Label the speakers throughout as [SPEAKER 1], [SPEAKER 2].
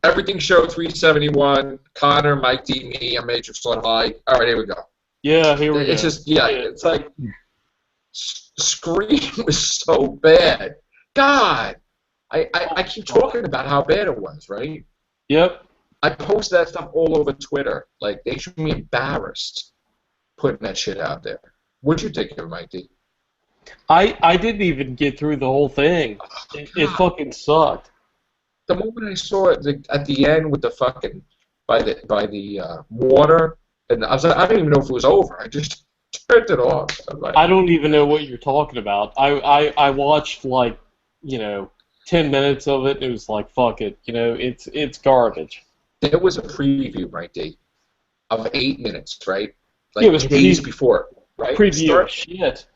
[SPEAKER 1] Everything Show 371. Connor, Mike D, me. I'm Matrix on High. All right, here we go.
[SPEAKER 2] Yeah, here we go.
[SPEAKER 1] It's just it's like Scream was so bad. God, I keep talking about how bad it was, right?
[SPEAKER 2] Yep.
[SPEAKER 1] I post that stuff all over Twitter. Like, they should be embarrassed putting that shit out there. What'd you think of it, Mike D?
[SPEAKER 2] I didn't even get through the whole thing. It fucking sucked.
[SPEAKER 1] The moment I saw it at the end with the fucking by the water, and I was like, I don't even know if it was over. I just turned it off. Like,
[SPEAKER 2] I don't even know what you're talking about. I watched like 10 minutes of it. And it was like, fuck it. It's garbage.
[SPEAKER 1] there was a preview, right, D, of 8 minutes, right? Like,
[SPEAKER 2] Yeah, it was
[SPEAKER 1] days before, right?
[SPEAKER 2] Preview. Shit.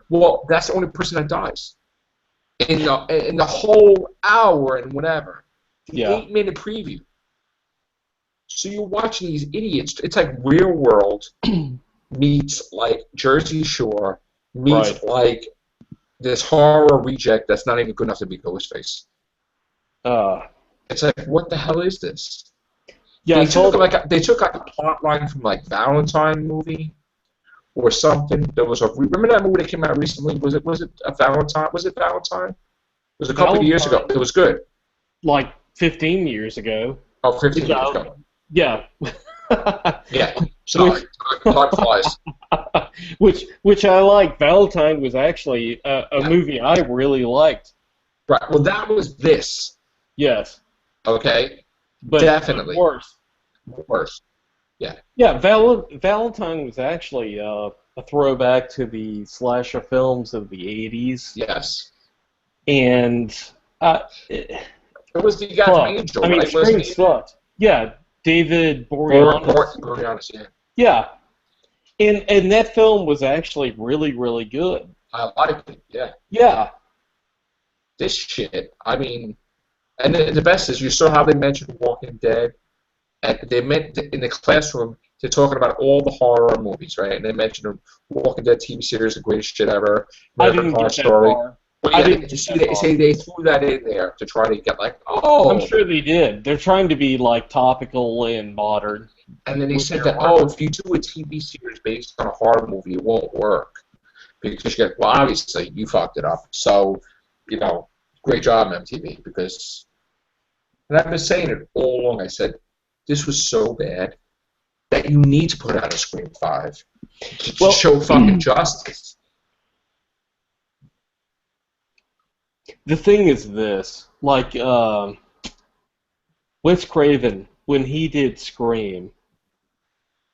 [SPEAKER 1] Well, that's the only person that dies in the whole hour and whatever. The
[SPEAKER 2] Yeah.
[SPEAKER 1] 8-minute preview. So you're watching these idiots. It's like Real World meets like Jersey Shore meets
[SPEAKER 2] Right.
[SPEAKER 1] like this horror reject that's not even good enough to be Ghostface. It's like, what the hell is this?
[SPEAKER 2] Yeah.
[SPEAKER 1] They took a plot line from like Valentine movie or something. There was remember that movie that came out recently? Was it a Valentine? Was it Valentine? It was a couple of years ago. It was good.
[SPEAKER 2] Like 15 years ago.
[SPEAKER 1] Oh, 15 years ago.
[SPEAKER 2] Yeah.
[SPEAKER 1] Yeah. Sorry. Time flies.
[SPEAKER 2] which I like. Valentine was actually a movie I really liked.
[SPEAKER 1] Right. Well, that was this.
[SPEAKER 2] Yes.
[SPEAKER 1] Okay.
[SPEAKER 2] But
[SPEAKER 1] Definitely.
[SPEAKER 2] Worse.
[SPEAKER 1] Worse. Yeah.
[SPEAKER 2] Yeah. Valentine was actually a throwback to the slasher films of the 80s.
[SPEAKER 1] Yes.
[SPEAKER 2] And
[SPEAKER 1] it was the guy's angel.
[SPEAKER 2] I mean,
[SPEAKER 1] right?
[SPEAKER 2] Scream sucked. Yeah. David Boreanaz.
[SPEAKER 1] Boreanaz, yeah.
[SPEAKER 2] Yeah. And that film was actually really, really good.
[SPEAKER 1] I liked it, yeah.
[SPEAKER 2] Yeah.
[SPEAKER 1] This shit, I mean, and the best is you saw how they mentioned Walking Dead, and they meant in the classroom they're talking about all the horror movies, right? And they mentioned Walking Dead TV series, the greatest shit ever.
[SPEAKER 2] American Horror Story.
[SPEAKER 1] Well, yeah, they threw that in there to try to get like, oh.
[SPEAKER 2] I'm sure they did. They're trying to be like topical and modern.
[SPEAKER 1] And then they said that, if you do a TV series based on a horror movie, it won't work because you get, well, obviously you fucked it up. So, great job, MTV, because, and I've been saying it all along. I said this was so bad that you need to put out a Scream 5 to show fucking justice.
[SPEAKER 2] The thing is this, like, Wes Craven, when he did Scream,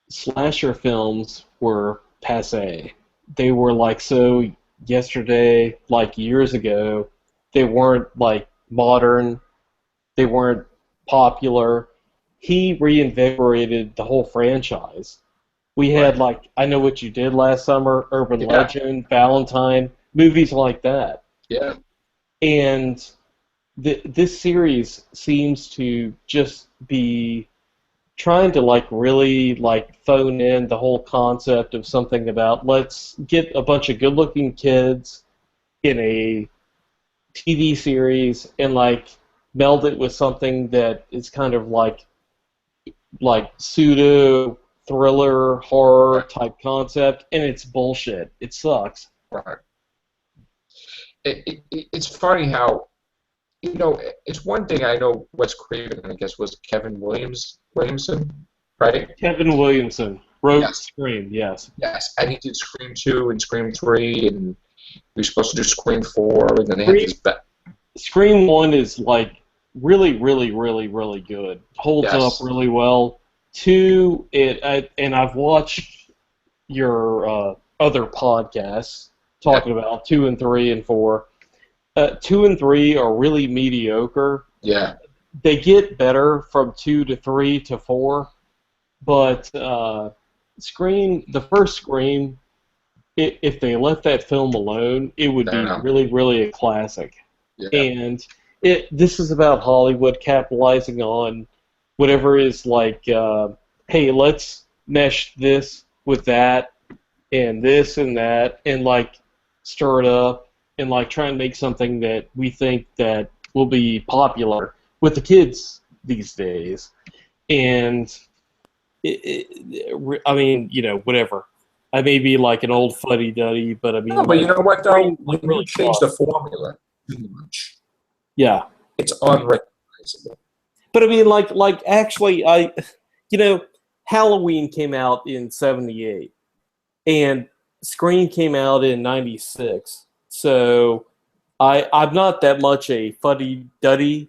[SPEAKER 2] slasher films were passé. They were like so yesterday, like years ago. They weren't like modern. They weren't popular. He reinvigorated the whole franchise. We had like I Know What You Did Last Summer, Urban Legend, Valentine, movies like that.
[SPEAKER 1] Yeah.
[SPEAKER 2] And this series seems to just be trying to like really like phone in the whole concept of something about let's get a bunch of good-looking kids in a TV series and like meld it with something that is kind of like pseudo thriller horror type concept, and it's bullshit. It sucks.
[SPEAKER 1] Right. It's funny how, it's one thing I know Wes Craven, I guess, was Kevin Williamson, right?
[SPEAKER 2] Kevin Williamson wrote Scream, yes.
[SPEAKER 1] Yes, and he did Scream 2 and Scream 3, and he was supposed to do Scream 4, and then they had this
[SPEAKER 2] Scream 1 is, like, really, really, really, really good. Holds up really well. 2, and I've watched your other podcasts talking about 2 and 3 and 4. 2 and 3 are really mediocre.
[SPEAKER 1] Yeah.
[SPEAKER 2] They get better from 2 to 3 to 4, but Scream, the first Scream, if they left that film alone, it would be really, really a classic.
[SPEAKER 1] Yeah.
[SPEAKER 2] And this is about Hollywood capitalizing on whatever is like, hey, let's mesh this with that and this and that and like stir it up and like try and make something that we think that will be popular, with the kids these days, and I mean, whatever. I may be like an old fuddy-duddy, but I mean,
[SPEAKER 1] No, but you know what though?
[SPEAKER 2] Scream
[SPEAKER 1] When
[SPEAKER 2] really
[SPEAKER 1] you change
[SPEAKER 2] fun.
[SPEAKER 1] the formula too much,
[SPEAKER 2] Yeah,
[SPEAKER 1] it's unrecognizable.
[SPEAKER 2] but I mean, like actually, Halloween came out in '78, and Scream came out in '96. So I'm not that much a fuddy-duddy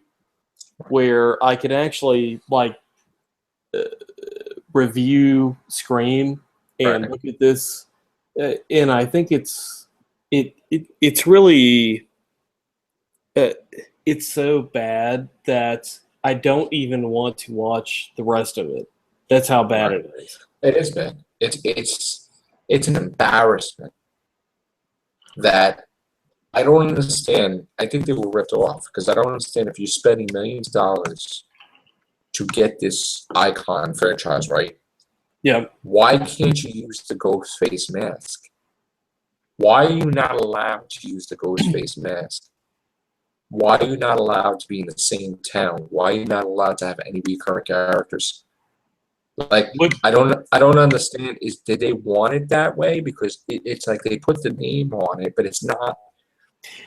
[SPEAKER 2] where I can actually like review Scream and
[SPEAKER 1] Right.
[SPEAKER 2] look at this, and I think it's really uh, it's so bad that I don't even want to watch the rest of it. That's how bad
[SPEAKER 1] Right.
[SPEAKER 2] it is.
[SPEAKER 1] It is bad. It's an embarrassment that I don't understand. I think they were ripped off because I don't understand if you're spending millions of dollars to get this icon franchise, right?
[SPEAKER 2] Yeah,
[SPEAKER 1] Why can't you use the ghost face mask? Why are you not allowed to use the ghost face mask? Why are you not allowed to be in the same town? Why are you not allowed to have any recurring characters? Like
[SPEAKER 2] what?
[SPEAKER 1] I don't understand. Did they want it that way? Because it's like they put the name on it, but it's not.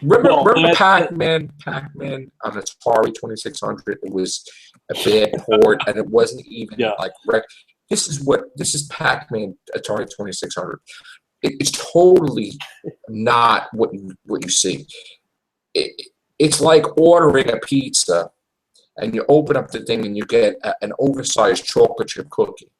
[SPEAKER 1] Remember,
[SPEAKER 2] Well,
[SPEAKER 1] remember Pac-Man? Pac-Man on Atari 2600. It was a bad port, and it wasn't even
[SPEAKER 2] yeah,
[SPEAKER 1] like rec. This is Pac-Man Atari 2600. It's totally not what you see. It's like ordering a pizza, and you open up the thing, and you get an oversized chocolate chip cookie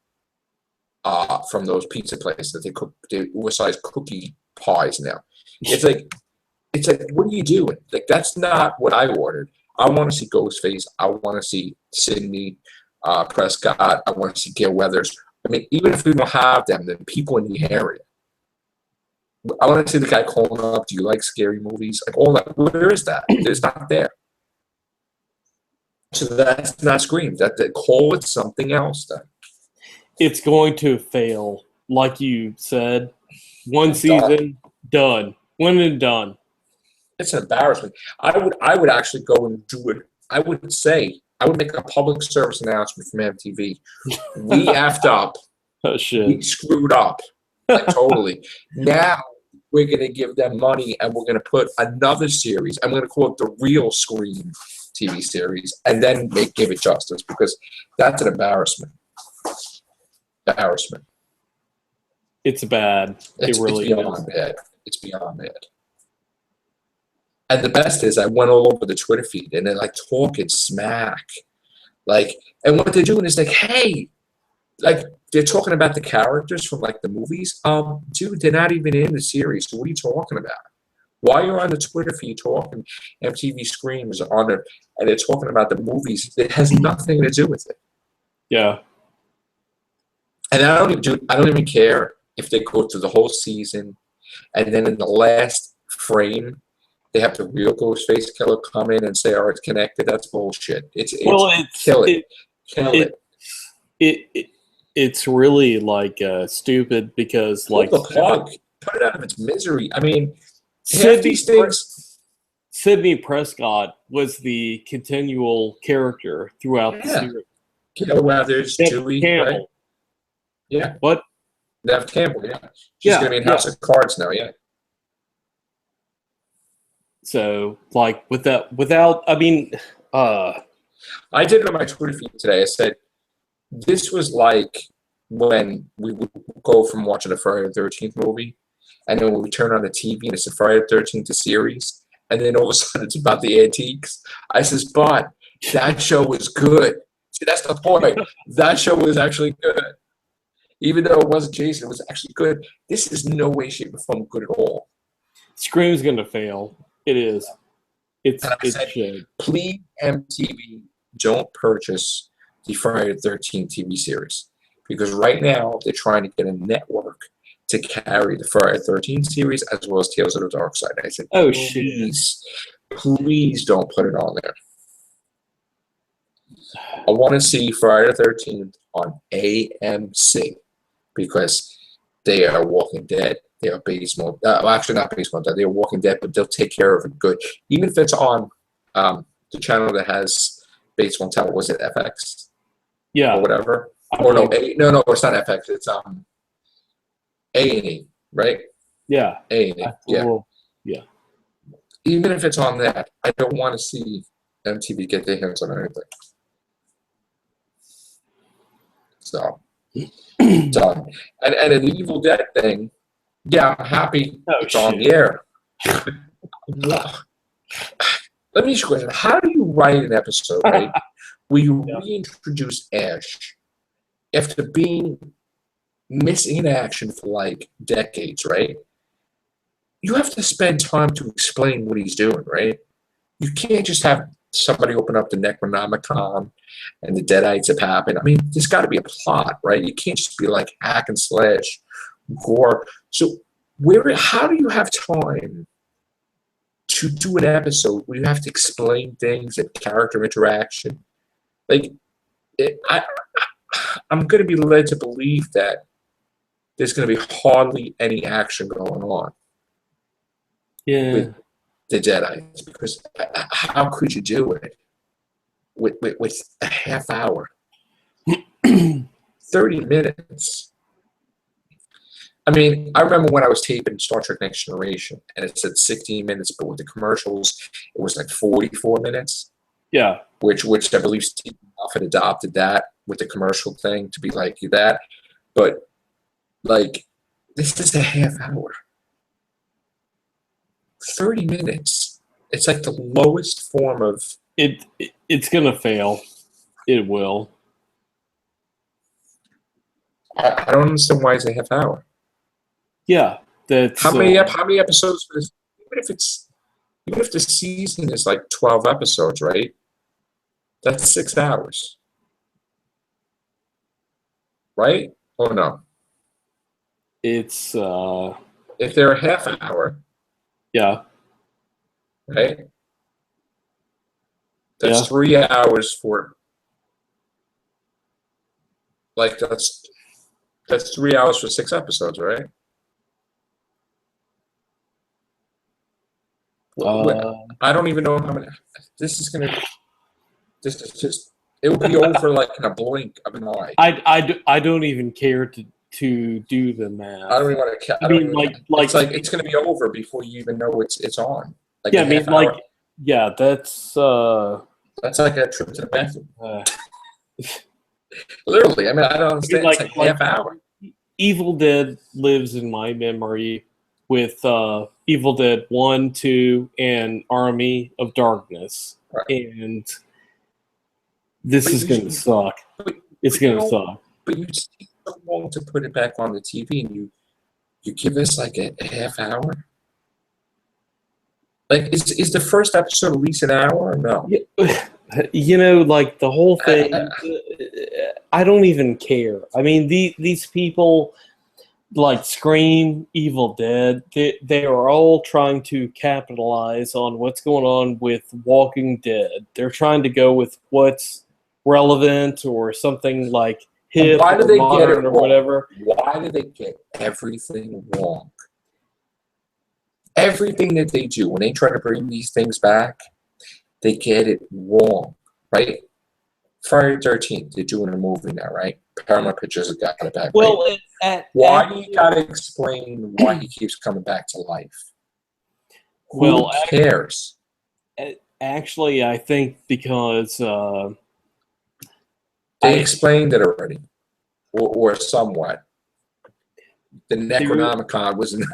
[SPEAKER 1] from those pizza places that they cook the oversized cookie pies now. It's like, what are you doing? Like, that's not what I ordered. I want to see Ghostface. I want to see Sidney Prescott. I want to see Gail Weathers. I mean, even if we don't have them, then people in the area. I want to see the guy calling up, do you like scary movies? Like, all that. Where is that? It's not there. So that's not Scream. That call it something else then.
[SPEAKER 2] it's going to fail, like you said. One
[SPEAKER 1] It's done.
[SPEAKER 2] season, done. One and done.
[SPEAKER 1] It's an embarrassment. I would actually go and do it. I would make a public service announcement from MTV. We effed up.
[SPEAKER 2] Oh
[SPEAKER 1] We
[SPEAKER 2] shit.
[SPEAKER 1] screwed up. Like, totally. Now we're gonna give them money and we're gonna put another series. I'm gonna call it the Real Scream TV series, and then give it justice because that's an embarrassment. Embarrassment.
[SPEAKER 2] It's bad.
[SPEAKER 1] It's
[SPEAKER 2] It really
[SPEAKER 1] beyond
[SPEAKER 2] is.
[SPEAKER 1] bad. It's beyond bad. And the best is I went all over the Twitter feed and they're like talking smack. Like, and what they're doing is like, hey, like they're talking about the characters from like the movies. Dude, they're not even in the series. So what are you talking about? Why you're on the Twitter feed talking MTV Screams on it and they're talking about the movies? It has nothing to do with it.
[SPEAKER 2] Yeah.
[SPEAKER 1] And I don't even care if they go through the whole season and then in the last frame they have the real Ghostface killer come in and say, "Oh, it's connected." That's bullshit.
[SPEAKER 2] Well,
[SPEAKER 1] Kill it, kill it.
[SPEAKER 2] It's really like stupid because
[SPEAKER 1] Pull
[SPEAKER 2] like
[SPEAKER 1] the plug. Put it out of its misery. I mean, half
[SPEAKER 2] Sidney
[SPEAKER 1] these things.
[SPEAKER 2] Sidney Prescott was the continual character throughout the
[SPEAKER 1] Yeah.
[SPEAKER 2] series.
[SPEAKER 1] Gail Weathers,
[SPEAKER 2] Nev
[SPEAKER 1] Dewey,
[SPEAKER 2] Campbell.
[SPEAKER 1] right? Yeah.
[SPEAKER 2] What?
[SPEAKER 1] Nev Campbell. Yeah. She's gonna be in House of Cards now. Yeah.
[SPEAKER 2] So like without I mean
[SPEAKER 1] I did it on my Twitter feed today. I said this was like when we would go from watching a Friday the 13th movie, and then we would turn on the TV and it's a Friday the 13th series, and then all of a sudden it's about the antiques. I says, but that show was good. See, that's the point. That show was actually good. Even though it wasn't Jason, it was actually good. This is no way, shape, or form good at all.
[SPEAKER 2] Scream's gonna fail. It is. It's
[SPEAKER 1] And I said,
[SPEAKER 2] shit.
[SPEAKER 1] please, MTV, don't purchase the Friday the 13th TV series. Because right now, they're trying to get a network to carry the Friday the 13th series as well as Tales of the Dark Side. And I said,
[SPEAKER 2] Oh
[SPEAKER 1] please, please don't put it on there. I want to see Friday the 13th on AMC because they are Walking Dead. They are Basement. Well, actually, not Basement. They are Walking Dead, but they'll take care of it good. Even if it's on the channel that has Bates Motel. Was it FX
[SPEAKER 2] Yeah.
[SPEAKER 1] or whatever?
[SPEAKER 2] I
[SPEAKER 1] Or no,
[SPEAKER 2] believe-
[SPEAKER 1] no, it's not FX. It's A&E, right?
[SPEAKER 2] Yeah.
[SPEAKER 1] A&E. Yeah.
[SPEAKER 2] Well, yeah.
[SPEAKER 1] Even if it's on that, I don't want to see MTV get their hands on anything. So done. And an Evil Dead thing. Yeah, I'm happy
[SPEAKER 2] Oh,
[SPEAKER 1] it's on
[SPEAKER 2] shit.
[SPEAKER 1] the air. Let me ask you a question. How do you write an episode, right, where you
[SPEAKER 2] Yeah.
[SPEAKER 1] reintroduce Ash after being missing in action for like decades, right? You have to spend time to explain what he's doing, right? You can't just have somebody open up the Necronomicon and the Deadites have happened. I mean, there's got to be a plot, right? You can't just be like hack and slash, gore. So how do you have time to do an episode where you have to explain things and character interaction? Like, I'm going to be led to believe that there's going to be hardly any action going on
[SPEAKER 2] Yeah.
[SPEAKER 1] with the Deadites, because how could you do it with a half hour, 30 minutes? I mean, I remember when I was taping Star Trek Next Generation, and it said 16 minutes, but with the commercials, it was like 44 minutes.
[SPEAKER 2] Yeah.
[SPEAKER 1] Which I believe Steve Moffat adopted that with the commercial thing to be like that. But like, this is a half hour, 30 minutes. It's like the lowest form of.
[SPEAKER 2] It's gonna fail. It will.
[SPEAKER 1] I don't understand why it's a half hour.
[SPEAKER 2] Yeah. That's
[SPEAKER 1] How many episodes for this? Even if the season is like 12 episodes, right? That's 6 hours, right? Or no?
[SPEAKER 2] It's
[SPEAKER 1] If they're a half hour,
[SPEAKER 2] yeah.
[SPEAKER 1] right? That's
[SPEAKER 2] Yeah.
[SPEAKER 1] 3 hours for. Like that's 3 hours for 6 episodes, right? I don't even know how many. This is just. It will be over like in a blink of an eye.
[SPEAKER 2] I don't even care to do the math.
[SPEAKER 1] I don't even want to.
[SPEAKER 2] I mean, like
[SPEAKER 1] it's going to be over before you even know it's on. Like
[SPEAKER 2] yeah,
[SPEAKER 1] a
[SPEAKER 2] I mean,
[SPEAKER 1] half hour.
[SPEAKER 2] yeah, that's
[SPEAKER 1] That's like a trip to the bathroom. Literally, I mean, I don't understand.
[SPEAKER 2] like,
[SPEAKER 1] It's like half hour.
[SPEAKER 2] Evil Dead lives in my memory with Evil Dead 1, 2, and Army of Darkness.
[SPEAKER 1] Right.
[SPEAKER 2] And this
[SPEAKER 1] But
[SPEAKER 2] is going to suck. It's
[SPEAKER 1] but you
[SPEAKER 2] going to
[SPEAKER 1] know-
[SPEAKER 2] suck.
[SPEAKER 1] But you take so long to put it back on the TV, and you give us like a half hour. Like, is the first episode at least an hour or no?
[SPEAKER 2] You know, like the whole thing, I don't even care. I mean, these people like Scream, Evil Dead, they are all trying to capitalize on what's going on with Walking Dead. They're trying to go with what's relevant or something like hip
[SPEAKER 1] Why do
[SPEAKER 2] or
[SPEAKER 1] they get
[SPEAKER 2] modern
[SPEAKER 1] it
[SPEAKER 2] or
[SPEAKER 1] wrong?
[SPEAKER 2] whatever.
[SPEAKER 1] Why do they get everything wrong? Everything that they do, when they try to bring these things back, they get it wrong, right? Friday the 13th, they're doing a movie now, right? Paramount Pictures have got it back.
[SPEAKER 2] Well,
[SPEAKER 1] right? Why do you gotta explain why he keeps coming back to life? Who cares?
[SPEAKER 2] Actually, I think because
[SPEAKER 1] They explained it already, or somewhat. The Necronomicon was in.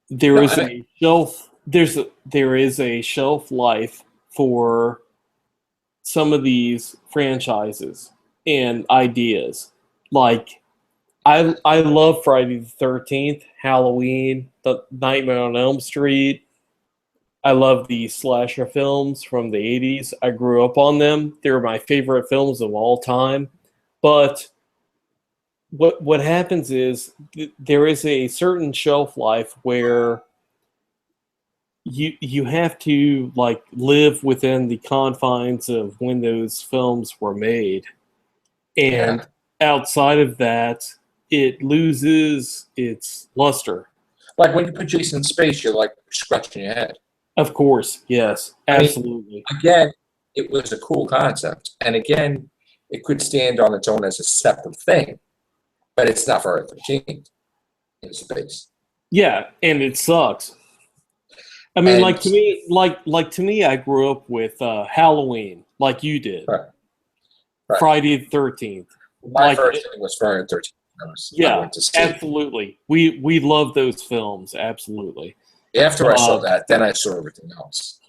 [SPEAKER 2] There is a shelf. There is a shelf life for some of these franchises and ideas. Like, I love Friday the 13th, Halloween, the Nightmare on Elm Street. I love the slasher films from the 80s. I grew up on them. They're my favorite films of all time. But what happens is there is a certain shelf life where you have to like live within the confines of when those films were made, and outside of that, it loses its luster.
[SPEAKER 1] Like when you put Jason in space, you're like scratching your head.
[SPEAKER 2] Of course, yes,
[SPEAKER 1] I mean,
[SPEAKER 2] absolutely.
[SPEAKER 1] again, it was a cool concept, and again, it could stand on its own as a separate thing, but it's not Friday the 13th in space.
[SPEAKER 2] Yeah, and it sucks. I mean,
[SPEAKER 1] And
[SPEAKER 2] like to me, I grew up with Halloween, like you did.
[SPEAKER 1] right, right.
[SPEAKER 2] Friday the 13th.
[SPEAKER 1] My
[SPEAKER 2] Like,
[SPEAKER 1] first thing was Friday the 13th. I
[SPEAKER 2] yeah,
[SPEAKER 1] went to see.
[SPEAKER 2] absolutely. We love those films, absolutely.
[SPEAKER 1] After I saw
[SPEAKER 2] Uh,
[SPEAKER 1] that, then I saw everything else.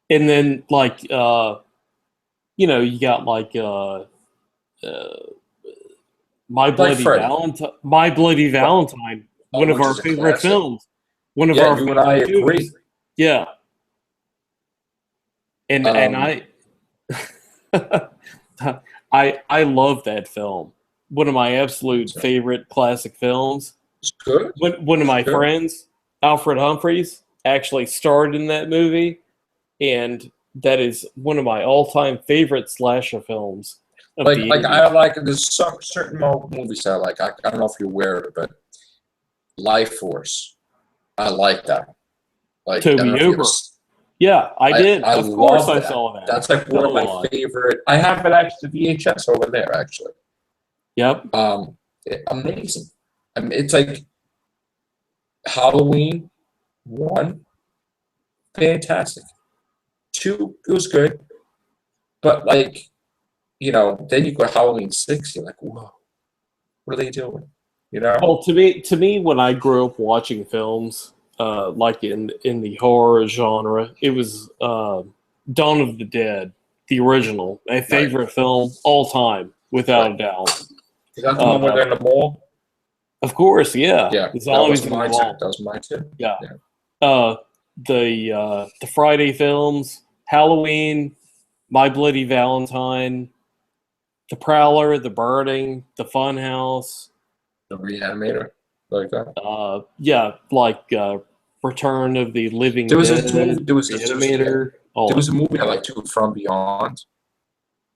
[SPEAKER 2] and then like you got like uh,
[SPEAKER 1] Like Freddy.
[SPEAKER 2] My Bloody
[SPEAKER 1] Right.
[SPEAKER 2] Valentine,
[SPEAKER 1] Oh,
[SPEAKER 2] one of
[SPEAKER 1] which
[SPEAKER 2] our
[SPEAKER 1] is a
[SPEAKER 2] favorite
[SPEAKER 1] classic.
[SPEAKER 2] films, one of
[SPEAKER 1] Yeah,
[SPEAKER 2] our
[SPEAKER 1] you and I
[SPEAKER 2] favorite
[SPEAKER 1] agree.
[SPEAKER 2] movies. Yeah, and
[SPEAKER 1] Um,
[SPEAKER 2] I love that film. One of my absolute
[SPEAKER 1] so
[SPEAKER 2] favorite classic films.
[SPEAKER 1] it's good.
[SPEAKER 2] One of
[SPEAKER 1] It's
[SPEAKER 2] my
[SPEAKER 1] good.
[SPEAKER 2] friends, Alfred Humphreys, actually starred in that movie, and that is one of my all-time favorite slasher films of the
[SPEAKER 1] Like I
[SPEAKER 2] 80s.
[SPEAKER 1] like there's some certain movies I like. I don't know if you're aware of it, but Life Force. I like that. Like I don't
[SPEAKER 2] Toby
[SPEAKER 1] know if you ever.
[SPEAKER 2] Hooper. Yeah, I did.
[SPEAKER 1] I
[SPEAKER 2] Of course
[SPEAKER 1] love
[SPEAKER 2] I
[SPEAKER 1] that.
[SPEAKER 2] saw that.
[SPEAKER 1] That's like one
[SPEAKER 2] So
[SPEAKER 1] of my
[SPEAKER 2] do I.
[SPEAKER 1] favorite. I have it actually VHS over there actually.
[SPEAKER 2] Yep.
[SPEAKER 1] Amazing. I mean, it's like Halloween one, fantastic. Two, it was good, but like then you go to Halloween six, you're like, whoa, what are they doing? You know?
[SPEAKER 2] Well, to me, when I grew up watching films, like in the horror genre, it was Dawn of the Dead, the original, my
[SPEAKER 1] Right.
[SPEAKER 2] favorite film all time, without
[SPEAKER 1] Right.
[SPEAKER 2] a doubt.
[SPEAKER 1] Is that the one where
[SPEAKER 2] Uh,
[SPEAKER 1] they're in the mall?
[SPEAKER 2] of course, yeah,
[SPEAKER 1] Yeah,
[SPEAKER 2] the
[SPEAKER 1] that was
[SPEAKER 2] zombies in the
[SPEAKER 1] mine too.
[SPEAKER 2] wall.
[SPEAKER 1] That was mine too.
[SPEAKER 2] Yeah.
[SPEAKER 1] Yeah.
[SPEAKER 2] Uh, the Friday films, Halloween, My Bloody Valentine, The Prowler, The Burning, The Funhouse.
[SPEAKER 1] The Reanimator, like that.
[SPEAKER 2] Yeah, like Return of the Living
[SPEAKER 1] There was this movie.
[SPEAKER 2] Dead,
[SPEAKER 1] Yeah,
[SPEAKER 2] Reanimator, all
[SPEAKER 1] there
[SPEAKER 2] of
[SPEAKER 1] was a
[SPEAKER 2] them.
[SPEAKER 1] movie I like too, From Beyond.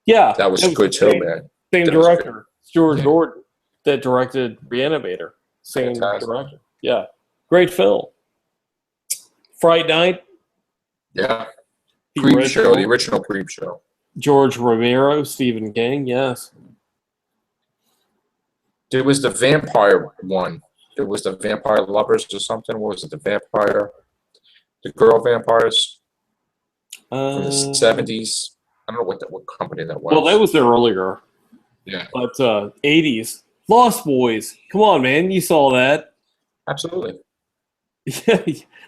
[SPEAKER 2] Yeah,
[SPEAKER 1] That was
[SPEAKER 2] it was
[SPEAKER 1] good
[SPEAKER 2] the
[SPEAKER 1] too, man.
[SPEAKER 2] same
[SPEAKER 1] That was good.
[SPEAKER 2] director, Stuart
[SPEAKER 1] Yeah,
[SPEAKER 2] Gordon, that directed Reanimator. Same
[SPEAKER 1] fantastic.
[SPEAKER 2] director. Yeah, great film. Fright Night,
[SPEAKER 1] Yeah,
[SPEAKER 2] the
[SPEAKER 1] Creep Show, the
[SPEAKER 2] original.
[SPEAKER 1] original Creep Show.
[SPEAKER 2] George Romero, Stephen King. Yes.
[SPEAKER 1] There was the vampire one. There was the Vampire Lovers or something. What was it? The vampire, the girl vampires from the
[SPEAKER 2] Uh,
[SPEAKER 1] '70s. I don't know what company that
[SPEAKER 2] well, that
[SPEAKER 1] was.
[SPEAKER 2] was earlier,
[SPEAKER 1] Yeah,
[SPEAKER 2] but 80s. Lost Boys. Come on, man, you saw that.
[SPEAKER 1] absolutely.
[SPEAKER 2] Yeah,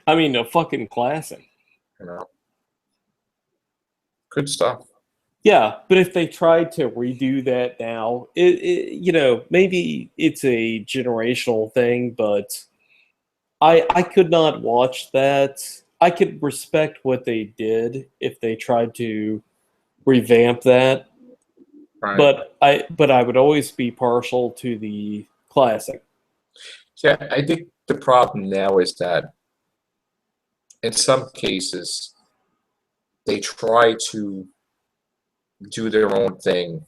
[SPEAKER 2] I mean, a fucking classic.
[SPEAKER 1] You know, good stuff.
[SPEAKER 2] Yeah, but if they tried to redo that now, maybe it's a generational thing, but I could not watch that. I could respect what they did if they tried to revamp that,
[SPEAKER 1] Right.
[SPEAKER 2] but I would always be partial to the classic.
[SPEAKER 1] Yeah, I think the problem now is that in some cases they try to do their own thing.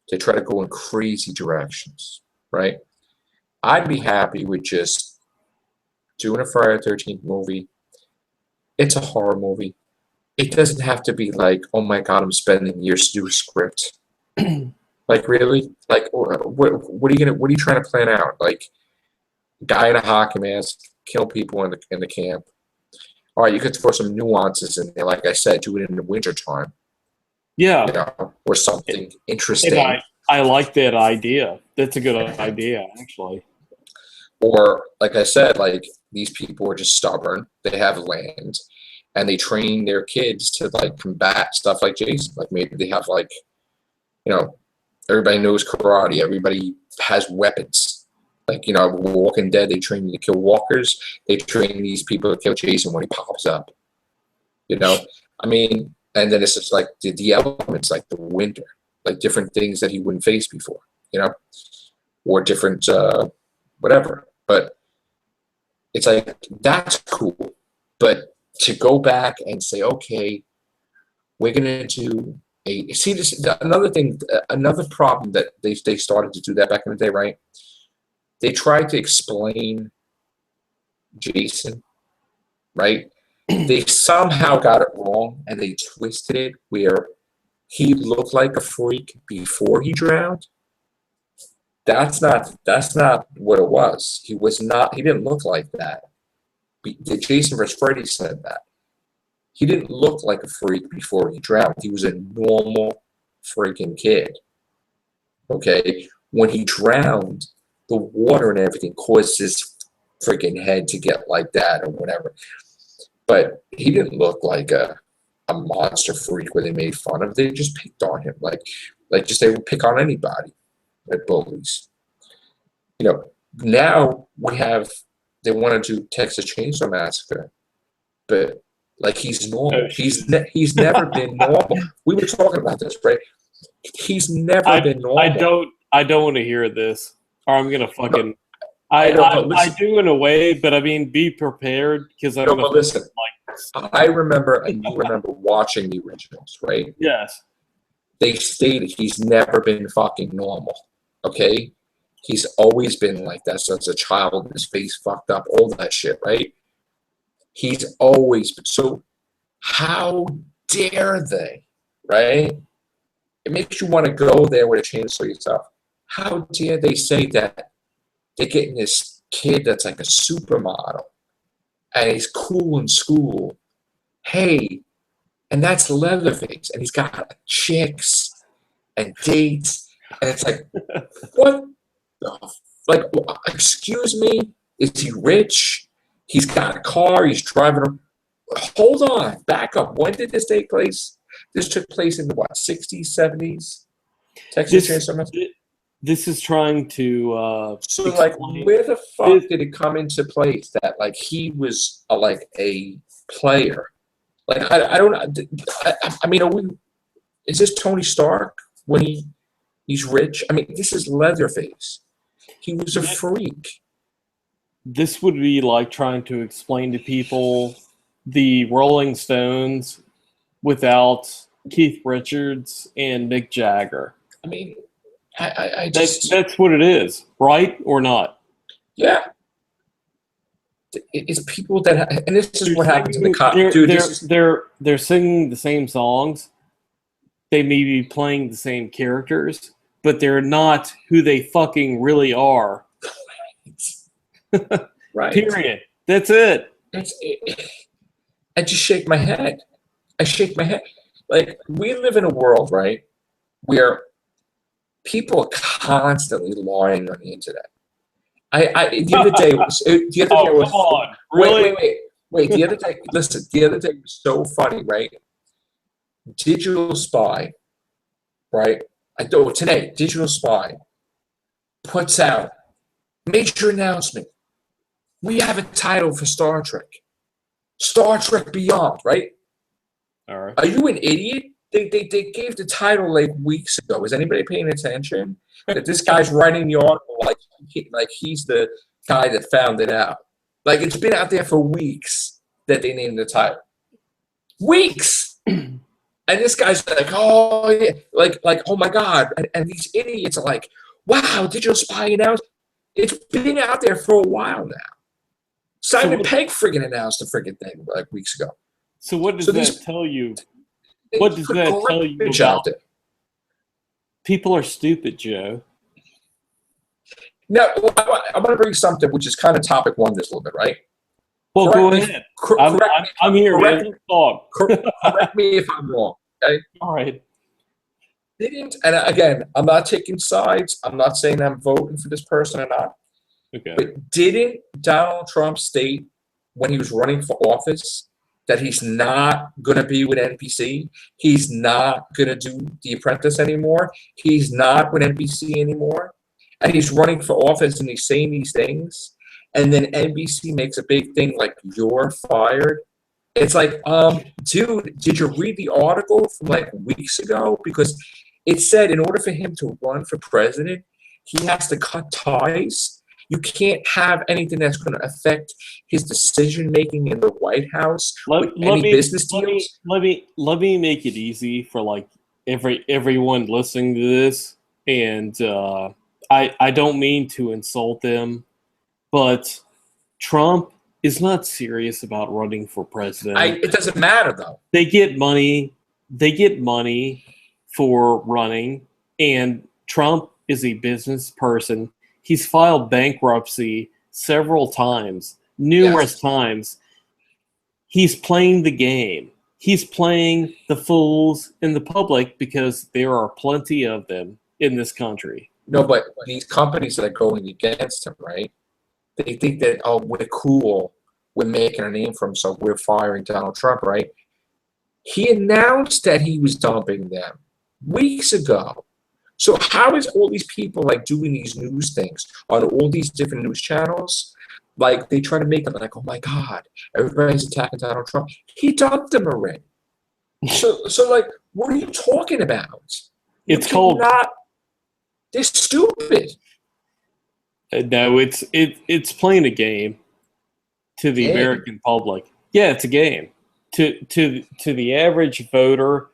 [SPEAKER 1] They try to go in crazy directions, right? I'd be happy with just doing a Friday the 13th movie. It's a horror movie. It doesn't have to be like, oh my God, I'm spending years to do a script. Like really? Like what are you trying to plan out? Like guy in a hockey mask, kill people in the camp. All right, you could throw some nuances in there. Like I said, do it in the wintertime,
[SPEAKER 2] Yeah,
[SPEAKER 1] or something
[SPEAKER 2] and
[SPEAKER 1] interesting.
[SPEAKER 2] I like that idea. That's a good idea, actually.
[SPEAKER 1] Or like I said, like these people are just stubborn. They have land, and they train their kids to like combat stuff like Jason. Like maybe they have like, you know, everybody knows karate. Everybody has weapons. Like Walking Dead, they train you to kill walkers. They train these people to kill Jason when he pops up. I mean, and then it's just like the elements, like the winter, like different things that he wouldn't face before. Or different whatever. But it's like that's cool. But to go back and say, okay, we're gonna do see this another thing, another problem that they started to do that back in the day, right? They tried to explain Jason, right? they somehow got it wrong and they twisted it where he looked like a freak before he drowned. That's not what it was. He was not. He didn't look like that. Jason vs. Freddy said that. He didn't look like a freak before he drowned. He was a normal freaking kid. Okay? When he drowned, the water and everything caused his freaking head to get like that or whatever. But he didn't look like a monster freak where they made fun of. They just picked on him. Like just they would pick on anybody at bullies. Now they want to do Texas Chainsaw Massacre, but like he's normal. He's never been normal. We were talking about this, right? He's never been normal.
[SPEAKER 2] I don't want to hear this, or I'm gonna fucking. I do in a way, but I mean, be prepared because I'm gonna
[SPEAKER 1] listen. I remember, and you remember watching the originals, right?
[SPEAKER 2] Yes.
[SPEAKER 1] They stated he's never been fucking normal. Okay, he's always been like that since a child. His face fucked up, all that shit, right? He's always been. So how dare they, right? It makes you want to go there with a chainsaw yourself. How dare they say that they're getting this kid that's like a supermodel and he's cool in school. Hey, and that's Leatherface, and he's got chicks and dates, and it's like, what? Like, excuse me? Is he rich? He's got a car. He's driving. Hold on, back up. When did this take place? This took place in the what, 60s, 70s? Texas Chainsaw Massacre?
[SPEAKER 2] This is trying to.
[SPEAKER 1] So, like, where the fuck did it come into place that, like, he was a player? Like, I don't know. I mean, is this Tony Stark when he's rich? I mean, this is Leatherface. He was a freak.
[SPEAKER 2] This would be like trying to explain to people the Rolling Stones without Keith Richards and Mick Jagger.
[SPEAKER 1] I mean, I just...
[SPEAKER 2] That's what it is, right or not?
[SPEAKER 1] Yeah. It's people that... And this is what happens in the...
[SPEAKER 2] They're singing the same songs. They may be playing the same characters, but they're not who they fucking really are.
[SPEAKER 1] Right.
[SPEAKER 2] Period. That's it.
[SPEAKER 1] I just shake my head. I shake my head. Like, we live in a world, right, where people are constantly lying on the internet. The other day was...
[SPEAKER 2] come on. Really?
[SPEAKER 1] Wait. The other day, listen, the other day was so funny, right? Digital Spy, right? Today, Digital Spy puts out major announcement. We have a title for Star Trek. Star Trek Beyond, right?
[SPEAKER 2] All right.
[SPEAKER 1] Are you an idiot? They gave the title like weeks ago. Is anybody paying attention? That this guy's writing the article like he's the guy that found it out. Like, it's been out there for weeks that they named the title. Weeks! And this guy's like, oh, yeah. Like oh my God. And these idiots are like, wow, Digital Spy announced. It's been out there for a while now. Simon Pegg friggin' announced the friggin' thing like weeks ago.
[SPEAKER 2] So what does that tell you? What does that tell you about it? People are stupid, Joe.
[SPEAKER 1] Now, I'm going to bring something which is kind of topic one this a little bit, right?
[SPEAKER 2] Well, go ahead. I'm here, man.
[SPEAKER 1] Correct me if I'm wrong, okay?
[SPEAKER 2] All right.
[SPEAKER 1] And again, I'm not taking sides. I'm not saying I'm voting for this person or not.
[SPEAKER 2] Okay.
[SPEAKER 1] But didn't Donald Trump state when he was running for office that he's not going to be with NBC? He's not going to do The Apprentice anymore. He's not with NBC anymore. And he's running for office and he's saying these things. And then NBC makes a big thing like, you're fired. It's like, dude, did you read the article from like weeks ago? Because it said in order for him to run for president, he has to cut ties. You can't have anything that's going to affect his decision-making in the White House with any business deals.
[SPEAKER 2] Let me make it easy for like everyone listening to this. And I don't mean to insult them, but Trump is not serious about running for president.
[SPEAKER 1] It doesn't matter though.
[SPEAKER 2] They get money. They get money for running, and Trump is a business person. He's filed bankruptcy several times, numerous times. He's playing the game. He's playing the fools in the public because there are plenty of them in this country.
[SPEAKER 1] No, but these companies that are going against him, right? They think that, oh, we're cool, we're making a name for him, so we're firing Donald Trump, right? He announced that he was dumping them weeks ago. So how is all these people like doing these news things on all these different news channels? Like they try to make it like, oh my God, everybody's attacking Donald Trump. He dumped them already. So like, what are you talking about?
[SPEAKER 2] It's called.
[SPEAKER 1] They're stupid.
[SPEAKER 2] No, it's playing a game to the American public. Yeah, it's a game. To the average voter,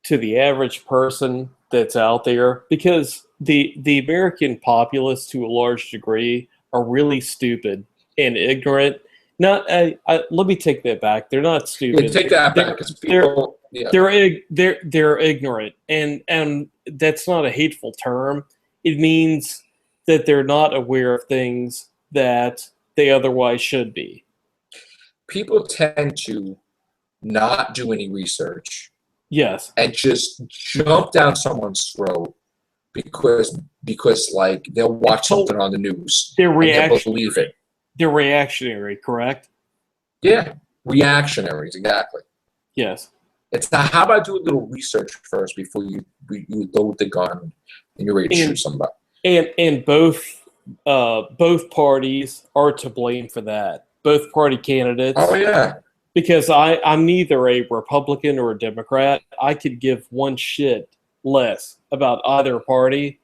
[SPEAKER 2] to the average person that's out there, because the American populace, to a large degree, are really stupid and ignorant. Not, let me take that back. They're not stupid.
[SPEAKER 1] Yeah, take that back.
[SPEAKER 2] They're ignorant, and that's not a hateful term. It means that they're not aware of things that they otherwise should be.
[SPEAKER 1] People tend to not do any research.
[SPEAKER 2] Yes.
[SPEAKER 1] And just jump down someone's throat because like they'll watch something on the news.
[SPEAKER 2] They'll
[SPEAKER 1] believe it.
[SPEAKER 2] They're reactionary, correct?
[SPEAKER 1] Yeah, reactionaries, exactly.
[SPEAKER 2] Yes.
[SPEAKER 1] It's how about do a little research first before you load the gun and you're ready to shoot somebody.
[SPEAKER 2] And both parties are to blame for that. Both party candidates.
[SPEAKER 1] Oh yeah.
[SPEAKER 2] Because I'm neither a Republican or a Democrat. I could give one shit less about either party,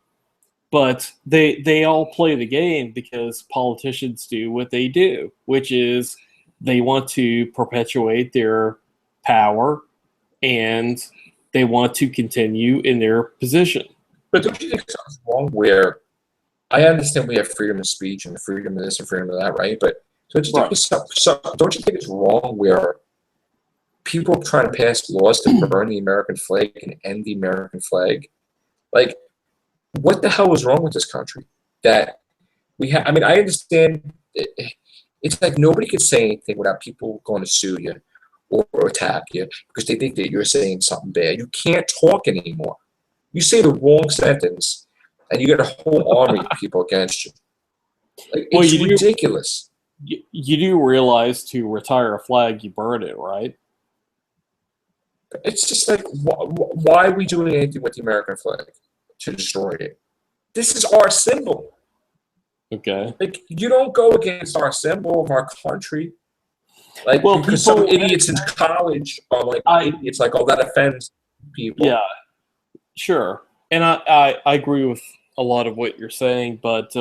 [SPEAKER 2] but they all play the game because politicians do what they do, which is they want to perpetuate their power and they want to continue in their position.
[SPEAKER 1] But don't you think something's wrong where I understand we have freedom of speech and freedom of this and freedom of that, right? But don't you think it's wrong where people are trying to pass laws to burn the American flag and end the American flag? Like, what the hell is wrong with this country? That we have. I mean, I understand. It's like nobody could say anything without people going to sue you or attack you because they think that you're saying something bad. You can't talk anymore. You say the wrong sentence, and you get a whole army of people against you. Like, it's ridiculous.
[SPEAKER 2] You do realize to retire a flag, you burn it, right?
[SPEAKER 1] It's just like, why are we doing anything with the American flag to destroy it? This is our symbol.
[SPEAKER 2] Okay.
[SPEAKER 1] Like, you don't go against our symbol of our country. Like,
[SPEAKER 2] well,
[SPEAKER 1] because some idiots in college are like, idiots, like, oh, that offends people.
[SPEAKER 2] Yeah, sure. And I agree with a lot of what you're saying, but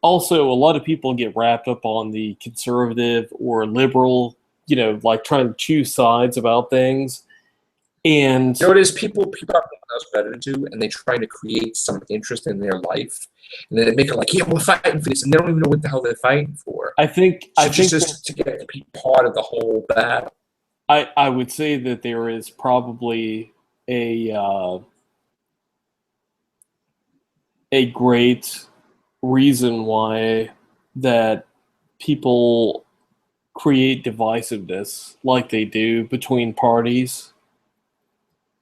[SPEAKER 2] also a lot of people get wrapped up on the conservative or liberal, like trying to choose sides about things. And
[SPEAKER 1] it is people are else better to do, and they try to create some interest in their life, and then they make it like, yeah, we're fighting for this, and they don't even know what the hell they're fighting for.
[SPEAKER 2] I think
[SPEAKER 1] just to get to be part of the whole battle.
[SPEAKER 2] I would say that there is probably a great reason why that people create divisiveness like they do between parties.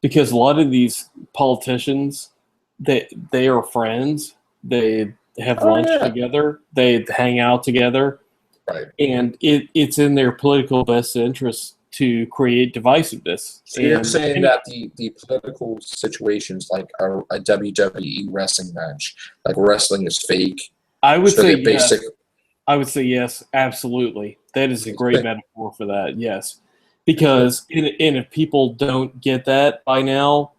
[SPEAKER 2] Because a lot of these politicians, they are friends. They have lunch together. They hang out together.
[SPEAKER 1] Right.
[SPEAKER 2] And it's in their political best interest to create divisiveness.
[SPEAKER 1] So you're saying that the political situations like a WWE wrestling match, like wrestling is fake?
[SPEAKER 2] I would say yes. I would say yes, absolutely. That is a great metaphor for that, yes. Because if people don't get that by now,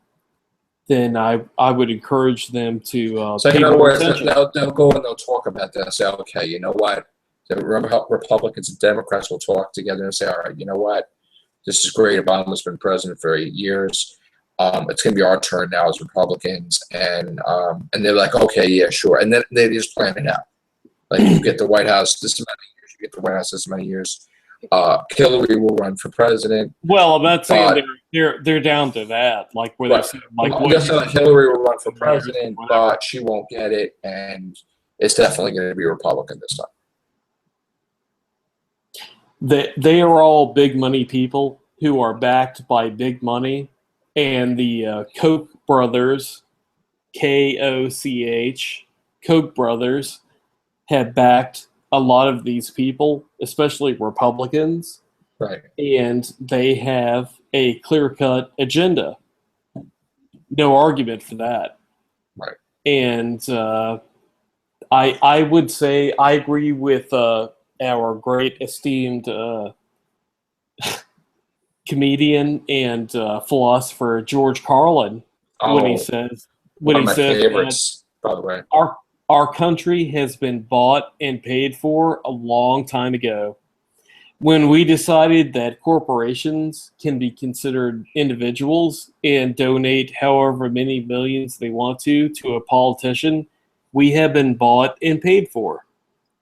[SPEAKER 2] then I would encourage them to
[SPEAKER 1] so in other words, they'll go and they'll talk about that and say, okay, you know what? The Republicans and Democrats will talk together and say, all right, you know what? This is great. Obama's been president for 8 years. It's going to be our turn now as Republicans. And they're like, okay, yeah, sure. And then they just plan it out. Like, you get the White House this amount of years, you if the White House has many years. Hillary will run for president.
[SPEAKER 2] Well, I'm not saying they're down to that, like where they said, like
[SPEAKER 1] I'm just saying Hillary will run for president, but she won't get it, and it's definitely going to be Republican this time.
[SPEAKER 2] They are all big money people who are backed by big money, and the Koch brothers, Koch, Koch brothers, have backed a lot of these people, especially Republicans.
[SPEAKER 1] Right.
[SPEAKER 2] And they have a clear-cut agenda. No argument for that.
[SPEAKER 1] Right.
[SPEAKER 2] And I would say I agree with our great esteemed comedian and philosopher George Carlin when he says
[SPEAKER 1] favorites, by the way.
[SPEAKER 2] Our country has been bought and paid for a long time ago. When we decided that corporations can be considered individuals and donate however many millions they want to a politician, we have been bought and paid for.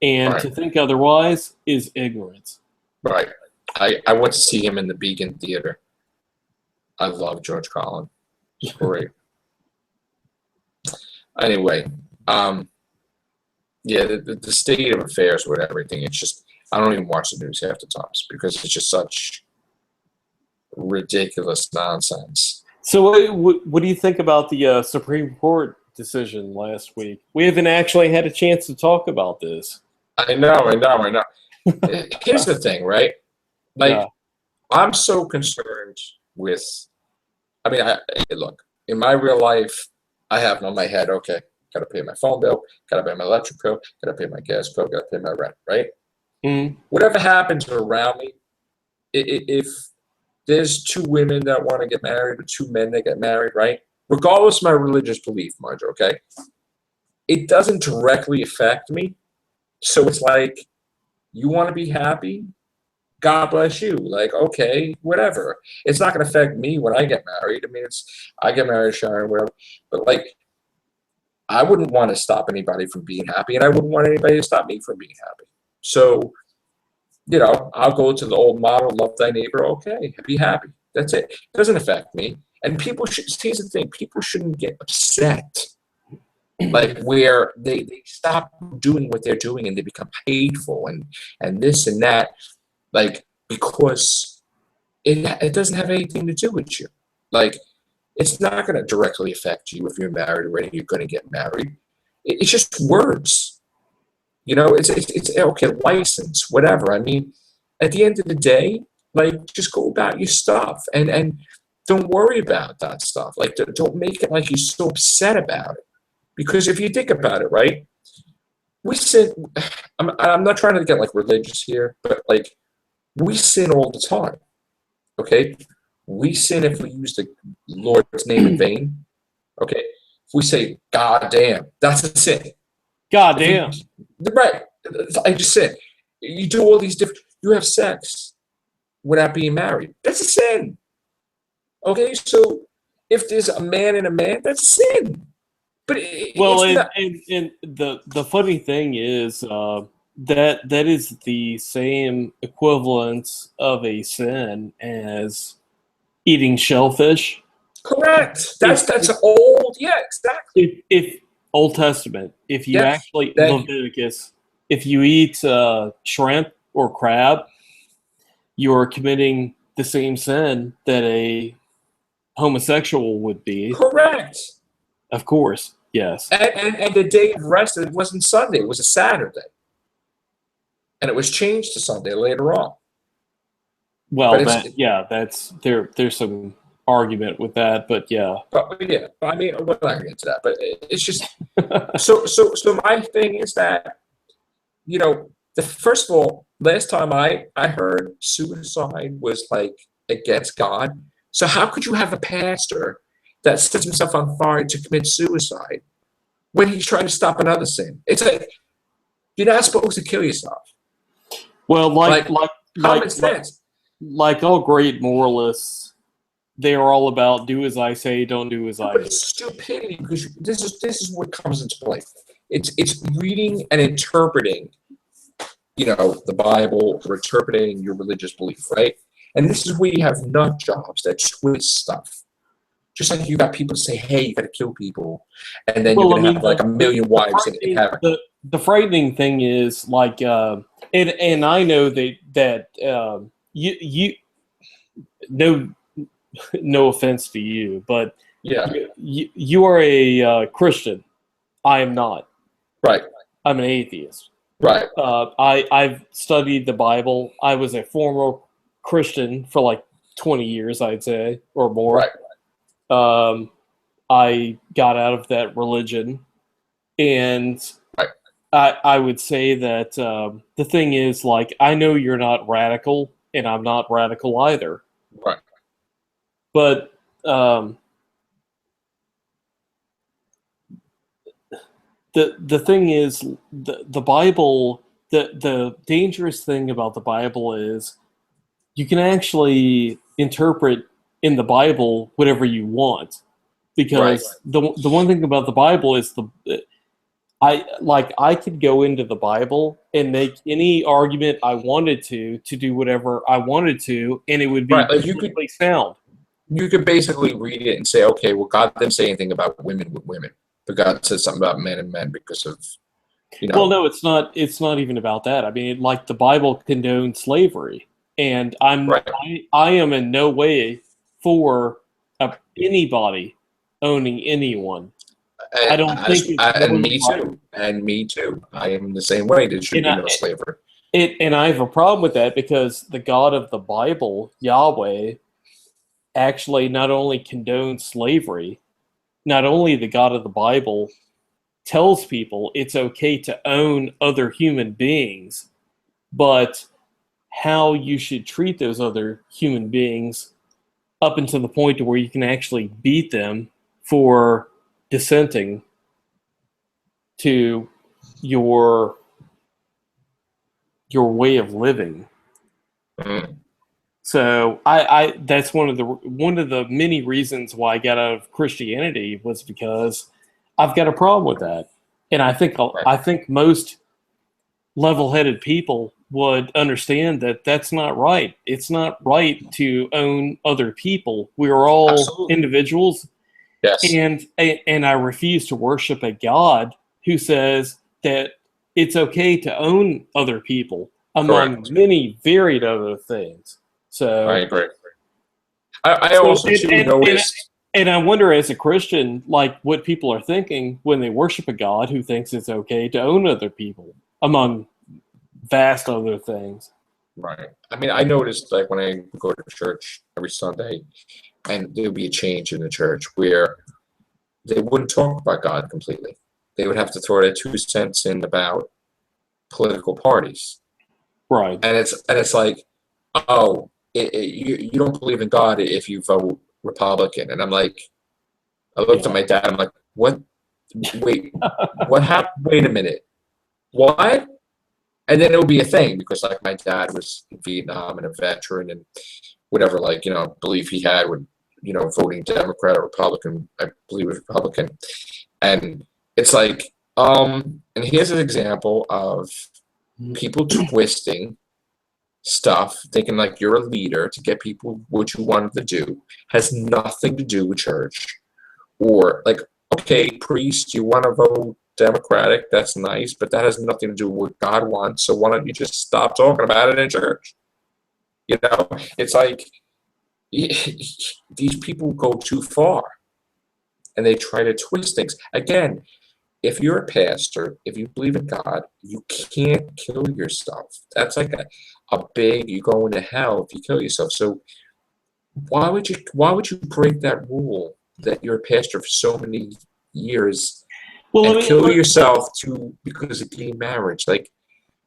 [SPEAKER 2] And to think otherwise is ignorance.
[SPEAKER 1] Right. I went to see him in the Beacon Theater. I love George Carlin. It's great. Anyway, yeah, the state of affairs with everything, it's just, I don't even watch the news half the times because it's just such ridiculous nonsense.
[SPEAKER 2] So what do you think about the Supreme Court decision last week? We haven't actually had a chance to talk about this.
[SPEAKER 1] I know. Here's the thing, right? Like, I'm so concerned with, I mean, look, in my real life, I have on my head, okay, got to pay my phone bill, got to pay my electric bill, got to pay my gas bill, got to pay my rent, right?
[SPEAKER 2] Mm-hmm.
[SPEAKER 1] Whatever happens around me, if there's two women that want to get married or two men that get married, right? Regardless of my religious belief, mind you, okay? It doesn't directly affect me. So it's like, you want to be happy? God bless you. Like, okay, whatever. It's not going to affect me when I get married. I mean, I get married, Sharon, whatever. But like, I wouldn't want to stop anybody from being happy, and I wouldn't want anybody to stop me from being happy. So, you know, I'll go to the old model, love thy neighbor, okay, be happy. That's it. It doesn't affect me. And people should, here's the thing, people shouldn't get upset. Like where they stop doing what they're doing and they become hateful and this and that, like, because it doesn't have anything to do with you. Like, it's not going to directly affect you if you're married or when you're going to get married. It's just words. You know, it's okay, license, whatever. I mean, at the end of the day, like, just go about your stuff and don't worry about that stuff. Like, don't make it like you're so upset about it. Because if you think about it, right, we sin. I'm not trying to get like religious here, but like, we sin all the time. Okay, we sin if we use the Lord's name in vain. Okay, if we say "God damn," that's a sin.
[SPEAKER 2] God damn.
[SPEAKER 1] Right. I just said, you do all these different, you have sex without being married. That's a sin. Okay, so if there's a man and a man, that's a sin. But
[SPEAKER 2] and the funny thing is that is the same equivalence of a sin as eating shellfish.
[SPEAKER 1] Correct. That's old. Yeah, exactly.
[SPEAKER 2] If Old Testament, if you actually Leviticus, if you eat shrimp or crab, you are committing the same sin that a homosexual would be.
[SPEAKER 1] Correct.
[SPEAKER 2] Of course, yes.
[SPEAKER 1] And the day of rest, it wasn't Sunday; it was a Saturday, and it was changed to Sunday later on.
[SPEAKER 2] Well, there's some argument with that, but yeah.
[SPEAKER 1] But yeah, I mean, we're not going to get to that. But it's just so. My thing is that, you know, first of all, last time I heard suicide was like against God. So how could you have a pastor that sets himself on fire to commit suicide when he's trying to stop another sin? It's like, you're not supposed to kill yourself.
[SPEAKER 2] Well, like
[SPEAKER 1] common sense.
[SPEAKER 2] Like all great moralists, they are all about do as I say, don't do as I do.
[SPEAKER 1] But it's stupidity, because this is what comes into play. It's reading and interpreting the Bible or interpreting your religious belief, right? And this is where you have nut jobs that twist stuff. Just like you got people say, "Hey, you got to kill people," and then you're
[SPEAKER 2] Well, I
[SPEAKER 1] gonna
[SPEAKER 2] mean,
[SPEAKER 1] have like a million
[SPEAKER 2] the
[SPEAKER 1] wives in
[SPEAKER 2] frightening
[SPEAKER 1] heaven.
[SPEAKER 2] the frightening thing is like, and I know that you no no offense to you, but
[SPEAKER 1] Yeah,
[SPEAKER 2] you are a Christian. I am not.
[SPEAKER 1] right,
[SPEAKER 2] I'm an atheist.
[SPEAKER 1] right,
[SPEAKER 2] I've studied the Bible. I was a former Christian for like 20 years, I'd say, or more.
[SPEAKER 1] right,
[SPEAKER 2] Um, I got out of that religion, and
[SPEAKER 1] right,
[SPEAKER 2] I would say that the thing is, like, I know you're not radical, and I'm not radical either.
[SPEAKER 1] right.
[SPEAKER 2] But the thing is, the Bible, the dangerous thing about the Bible is you can actually interpret in the Bible whatever you want,
[SPEAKER 1] Right.
[SPEAKER 2] because the one thing about the Bible is I could go into the Bible and make any argument I wanted to do whatever I wanted to, and it would be
[SPEAKER 1] Right. Like
[SPEAKER 2] completely sound.
[SPEAKER 1] you could basically read it and say, okay, well, God didn't say anything about women with women, but God said something about men and men because of,
[SPEAKER 2] Well, no, it's not. It's not even about that. I mean, like the Bible condones slavery, and
[SPEAKER 1] right.
[SPEAKER 2] I am in no way for anybody owning anyone. I don't think it's
[SPEAKER 1] And
[SPEAKER 2] morally
[SPEAKER 1] me
[SPEAKER 2] right.
[SPEAKER 1] too. And me too. I am the same way. There should
[SPEAKER 2] And
[SPEAKER 1] be no slavery.
[SPEAKER 2] and I have a problem with that because the God of the Bible, Yahweh, actually not only condones slavery, not only the God of the Bible tells people it's okay to own other human beings, but how you should treat those other human beings up until the point to where you can actually beat them for dissenting to your way of living.
[SPEAKER 1] Mm.
[SPEAKER 2] So I that's one of the many reasons why I got out of Christianity was because I've got a problem with that, and I think most level-headed people would understand that that's not right. It's not right to own other people. We are all
[SPEAKER 1] Absolutely.
[SPEAKER 2] individuals,
[SPEAKER 1] Yes.
[SPEAKER 2] and I refuse to worship a God who says that it's okay to own other people among
[SPEAKER 1] Correct.
[SPEAKER 2] many varied other things.
[SPEAKER 1] I
[SPEAKER 2] So,
[SPEAKER 1] agree. I also too noticed.
[SPEAKER 2] and I wonder, as a Christian, like what people are thinking when they worship a God who thinks it's okay to own other people, among vast other things.
[SPEAKER 1] Right. I mean, I noticed like when I go to church every Sunday, and there would be a change in the church where they wouldn't talk about God completely. They would have to throw their 2 cents in about political parties,
[SPEAKER 2] Right.
[SPEAKER 1] and it's like, oh, you don't believe in God if you vote Republican, and I'm like, I looked at my dad, I'm like, what? Wait, what happened? Wait a minute, what? And then it would be a thing because like my dad was in Vietnam and a veteran and whatever belief he had with voting Democrat or Republican. I believe it was Republican, and it's like and here's an example of people twisting stuff, thinking like you're a leader to get people what you want them to do, has nothing to do with church. Or like, okay, priest, you want to vote Democratic, that's nice, but that has nothing to do with what God wants, so why don't you just stop talking about it in church? It's like these people go too far and they try to twist things. Again, if you're a pastor, if you believe in God, you can't kill yourself. That's like a big, you go into hell if you kill yourself. So why would you break that rule that you're a pastor for so many years
[SPEAKER 2] Well,
[SPEAKER 1] and kill yourself because of gay marriage? Like,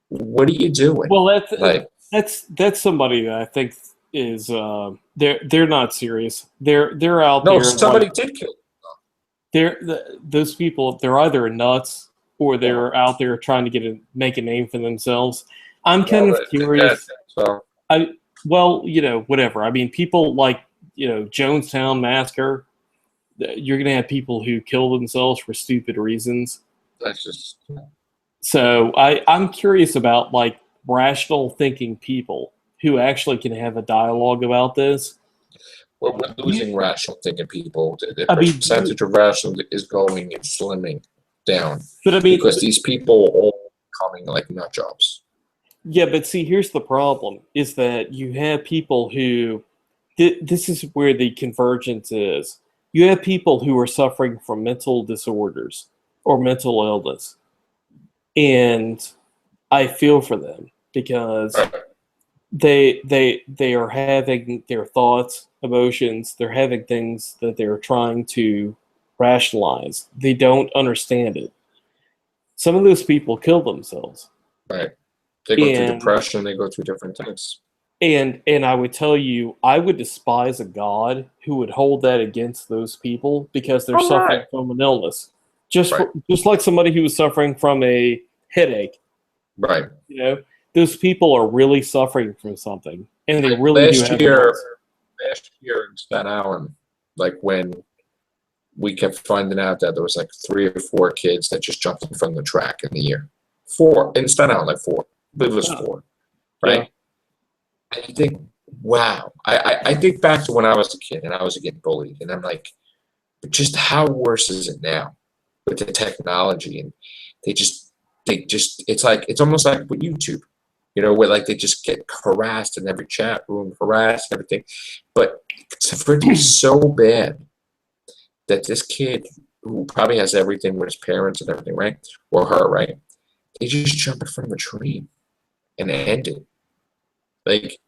[SPEAKER 1] what are you doing?
[SPEAKER 2] well,
[SPEAKER 1] Like,
[SPEAKER 2] that's somebody that I think is they're not serious. They're out
[SPEAKER 1] no,
[SPEAKER 2] there
[SPEAKER 1] somebody
[SPEAKER 2] like
[SPEAKER 1] did kill.
[SPEAKER 2] those people. They're either nuts or
[SPEAKER 1] Yeah.
[SPEAKER 2] they're out there trying to make a name for themselves. I'm kind
[SPEAKER 1] Well,
[SPEAKER 2] of curious.
[SPEAKER 1] so
[SPEAKER 2] Well, whatever. I mean, people like Jonestown Massacre. You're gonna have people who kill themselves for stupid reasons.
[SPEAKER 1] that's just
[SPEAKER 2] So I'm curious about like rational thinking people who actually can have a dialogue about this.
[SPEAKER 1] We're losing rational thinking people. The
[SPEAKER 2] I mean,
[SPEAKER 1] percentage of rational is going and slimming down
[SPEAKER 2] but I mean,
[SPEAKER 1] because these people are all becoming like nut jobs.
[SPEAKER 2] yeah, but see, here's the problem: is that you have people who this is where the convergence is. You have people who are suffering from mental disorders or mental illness, and I feel for them because
[SPEAKER 1] Right.
[SPEAKER 2] they are having their thoughts, emotions, they're having things that they're trying to rationalize. They don't understand it. Some of those people kill themselves.
[SPEAKER 1] Right. They go through
[SPEAKER 2] And
[SPEAKER 1] depression. They go through different things.
[SPEAKER 2] and I would tell you, I would despise a God who would hold that against those people because they're
[SPEAKER 1] All
[SPEAKER 2] suffering
[SPEAKER 1] right.
[SPEAKER 2] from an illness. Just
[SPEAKER 1] Right.
[SPEAKER 2] just like somebody who was suffering from a headache,
[SPEAKER 1] Right.
[SPEAKER 2] you know, those people are really suffering from something, and they
[SPEAKER 1] Like
[SPEAKER 2] really do have an illness.
[SPEAKER 1] last year in Staten Island, like when we kept finding out that there was like 3 or 4 kids that just jumped in front of the track in the year. 4 in Staten Island, like 4. I believe it was
[SPEAKER 2] Oh,
[SPEAKER 1] 4.
[SPEAKER 2] yeah.
[SPEAKER 1] Right. And you think, wow. I think back to when I was a kid and I was getting bullied, and I'm like, but just how worse is it now with the technology? And they just it's almost like with YouTube, where like they just get harassed in every chat room, harassed and everything. But for it to be so bad that this kid who probably has everything with his parents and everything, right? Or her, right? They just jump in front of a train and end it. Like,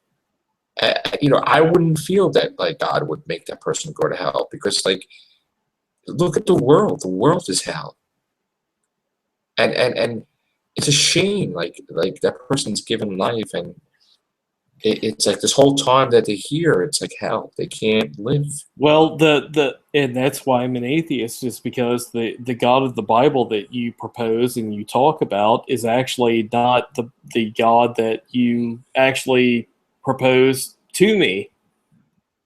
[SPEAKER 1] I wouldn't feel that like God would make that person go to hell because, like, look at the world. The world is hell, and it's a shame. Like that person's given life, and it's like this whole time that they're here, it's like hell. They can't live.
[SPEAKER 2] Well, the and that's why I'm an atheist, is because the God of the Bible that you propose and you talk about is actually not the God that you actually propose to me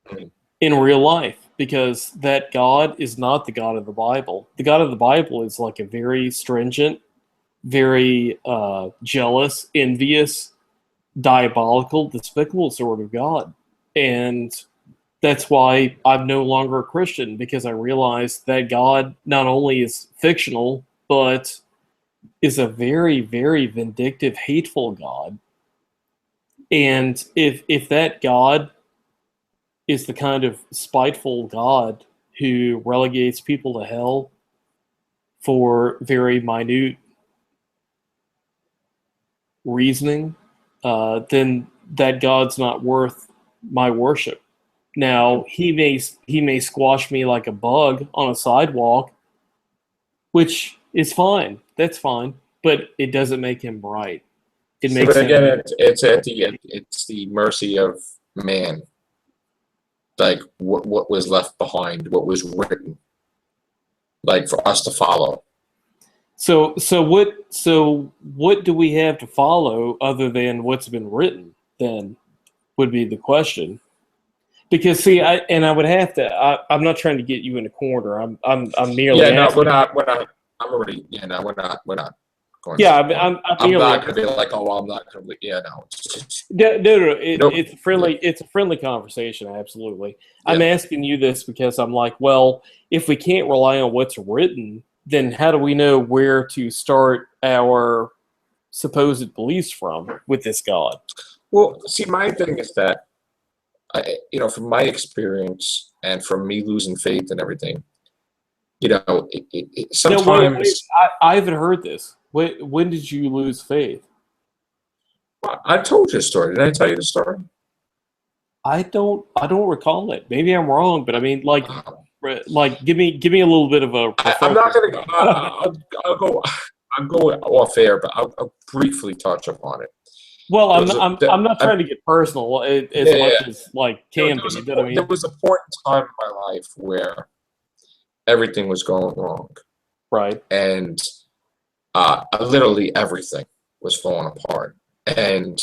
[SPEAKER 1] Mhm.
[SPEAKER 2] in real life, because that God is not the God of the Bible. The God of the Bible is like a very stringent, very jealous, envious, diabolical, despicable sort of God, and that's why I'm no longer a Christian, because I realized that God not only is fictional, but is a very, very vindictive, hateful God. And if that God is the kind of spiteful God who relegates people to hell for very minute reasoning, then that God's not worth my worship. Now he may squash me like a bug on a sidewalk, which is fine. That's fine, but it doesn't make him right. It
[SPEAKER 1] So,
[SPEAKER 2] makes
[SPEAKER 1] but again,
[SPEAKER 2] him
[SPEAKER 1] it's the mercy of man. Like what was left behind, what was written, like for us to follow.
[SPEAKER 2] so what do we have to follow other than what's been written? Then would be the question. Because see, I would have to. I'm not trying to get you in a corner. I'm
[SPEAKER 1] Yeah,
[SPEAKER 2] merely
[SPEAKER 1] no, we're
[SPEAKER 2] asking.
[SPEAKER 1] not. We're not. I'm already. Yeah, no, we're not. We're not going to
[SPEAKER 2] Yeah,
[SPEAKER 1] that
[SPEAKER 2] I'm
[SPEAKER 1] point.
[SPEAKER 2] I'm
[SPEAKER 1] I'm
[SPEAKER 2] merely
[SPEAKER 1] not going to be like, oh, well, I'm not going to. Yeah, no.
[SPEAKER 2] no.
[SPEAKER 1] Nope.
[SPEAKER 2] It's a friendly. It's a friendly conversation. Absolutely. I'm
[SPEAKER 1] Yeah.
[SPEAKER 2] asking you this because I'm like, well, if we can't rely on what's written, then how do we know where to start our supposed beliefs from with this God?
[SPEAKER 1] Well, see, my thing is that, from my experience and from me losing faith and everything,
[SPEAKER 2] No, wait.
[SPEAKER 1] sometimes
[SPEAKER 2] I haven't heard this. When did you lose faith?
[SPEAKER 1] I told you a story. Did I tell you the story?
[SPEAKER 2] I don't recall it. Maybe I'm wrong, but I mean,
[SPEAKER 1] Um,
[SPEAKER 2] give me a little bit of a
[SPEAKER 1] I'm not
[SPEAKER 2] refresher.
[SPEAKER 1] going to. I'll go. I'll go off air, but I'll briefly touch upon it.
[SPEAKER 2] Well,
[SPEAKER 1] There
[SPEAKER 2] I'm
[SPEAKER 1] was a
[SPEAKER 2] I'm
[SPEAKER 1] there,
[SPEAKER 2] I'm not
[SPEAKER 1] I,
[SPEAKER 2] trying to get personal as
[SPEAKER 1] yeah, yeah,
[SPEAKER 2] much
[SPEAKER 1] yeah.
[SPEAKER 2] as like
[SPEAKER 1] There,
[SPEAKER 2] can
[SPEAKER 1] there was
[SPEAKER 2] be,
[SPEAKER 1] a
[SPEAKER 2] but I
[SPEAKER 1] point. There
[SPEAKER 2] mean,
[SPEAKER 1] was a point in time in my life where everything was going wrong,
[SPEAKER 2] right?
[SPEAKER 1] and literally everything was falling apart, and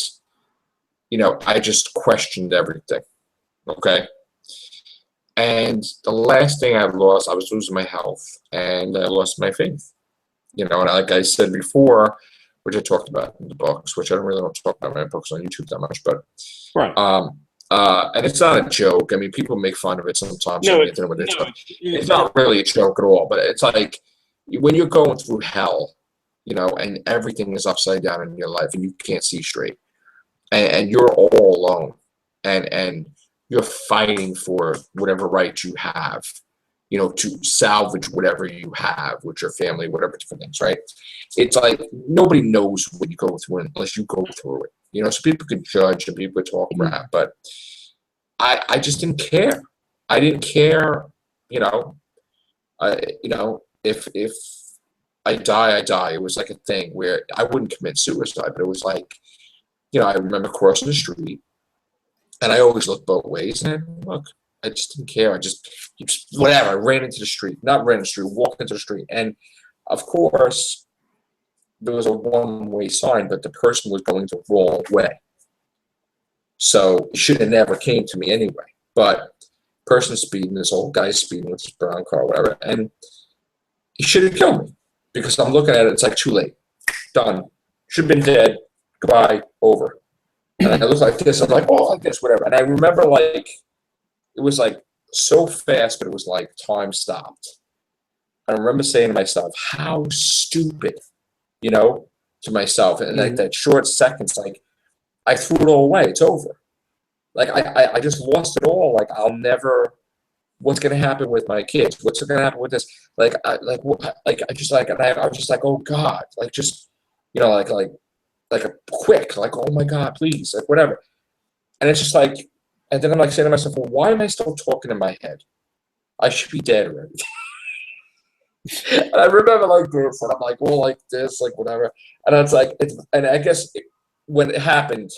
[SPEAKER 1] I just questioned everything. Okay, and the last thing I was losing my health, and I lost my faith. And like I said before, which I talked about in the books, which I don't talk about my books on YouTube that much, but
[SPEAKER 2] Right.
[SPEAKER 1] and it's not a joke. I mean, people make fun of it sometimes
[SPEAKER 2] No,
[SPEAKER 1] on the
[SPEAKER 2] it's,
[SPEAKER 1] internet.
[SPEAKER 2] no,
[SPEAKER 1] It's not really a joke at all, but it's like when you're going through hell, you know, and everything is upside down in your life and you can't see straight, and you're all alone, and you're fighting for whatever rights you have, you know, to salvage whatever you have with your family, whatever different things, right? It's like nobody knows what you go through unless you go through it, you know. So people could judge and people could talk crap, but I just didn't care. I didn't care, you know. If I die, I die. It was like a thing where I wouldn't commit suicide, but it was like, you know, I remember crossing the street, and I always looked both ways, and look, I just didn't care. I just whatever. I ran into the street, not ran into the street, walked into the street, and of course there was a one-way sign, but the person was going the wrong way, so it should have never came to me anyway. But person speeding, this old guy speeding with his brown car, whatever, and he should have killed me because I'm looking at it. It's like too late, done. Should have been dead. Goodbye, over. And I look like this. I'm like, oh, like this, whatever. And I remember like it was like so fast, but it was like time stopped. I remember saying to myself, how stupid, you know, to myself. And like that short seconds, like I threw it all away. It's over. Like I just lost it all. Like I'll never. What's gonna happen with my kids? What's gonna happen with this? Like I just like, and I was just like, oh God, like just, you know, like a quick, like, oh my God, please, like whatever. And it's just like, and then I'm like saying to myself, well, why am I still talking in my head? I should be dead already. And I remember like this, and I'm like, well, like this, like whatever. And it's like, and I guess when it happened,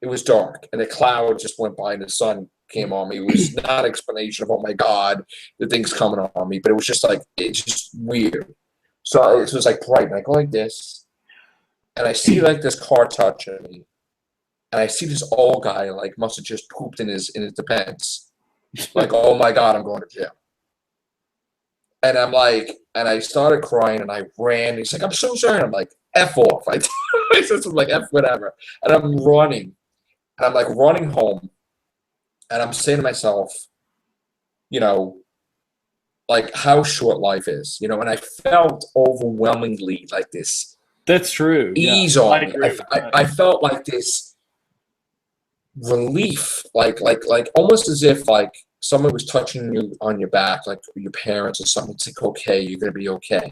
[SPEAKER 1] it was dark, and a cloud just went by, and the sun came on me. It was not an explanation of, oh my God, the thing's coming on me, but it was just like, it's just weird. So it was like bright, and I go like this, and I see like this car touching me, and I see this old guy like must have just pooped in his Depends. Like, oh my God, I'm going to jail. And I'm like, and I started crying, and I ran. He's like, I'm so sorry. And I'm like, F off. I said something like F whatever. And I'm running. And I'm like running home. And I'm saying to myself, you know, like how short life is, you know, and I felt overwhelmingly like this.
[SPEAKER 2] That's true.
[SPEAKER 1] Ease
[SPEAKER 2] Yeah,
[SPEAKER 1] on me. I felt like this relief, like almost as if like someone was touching you on your back, like your parents or something. It's like, okay, you're gonna be okay,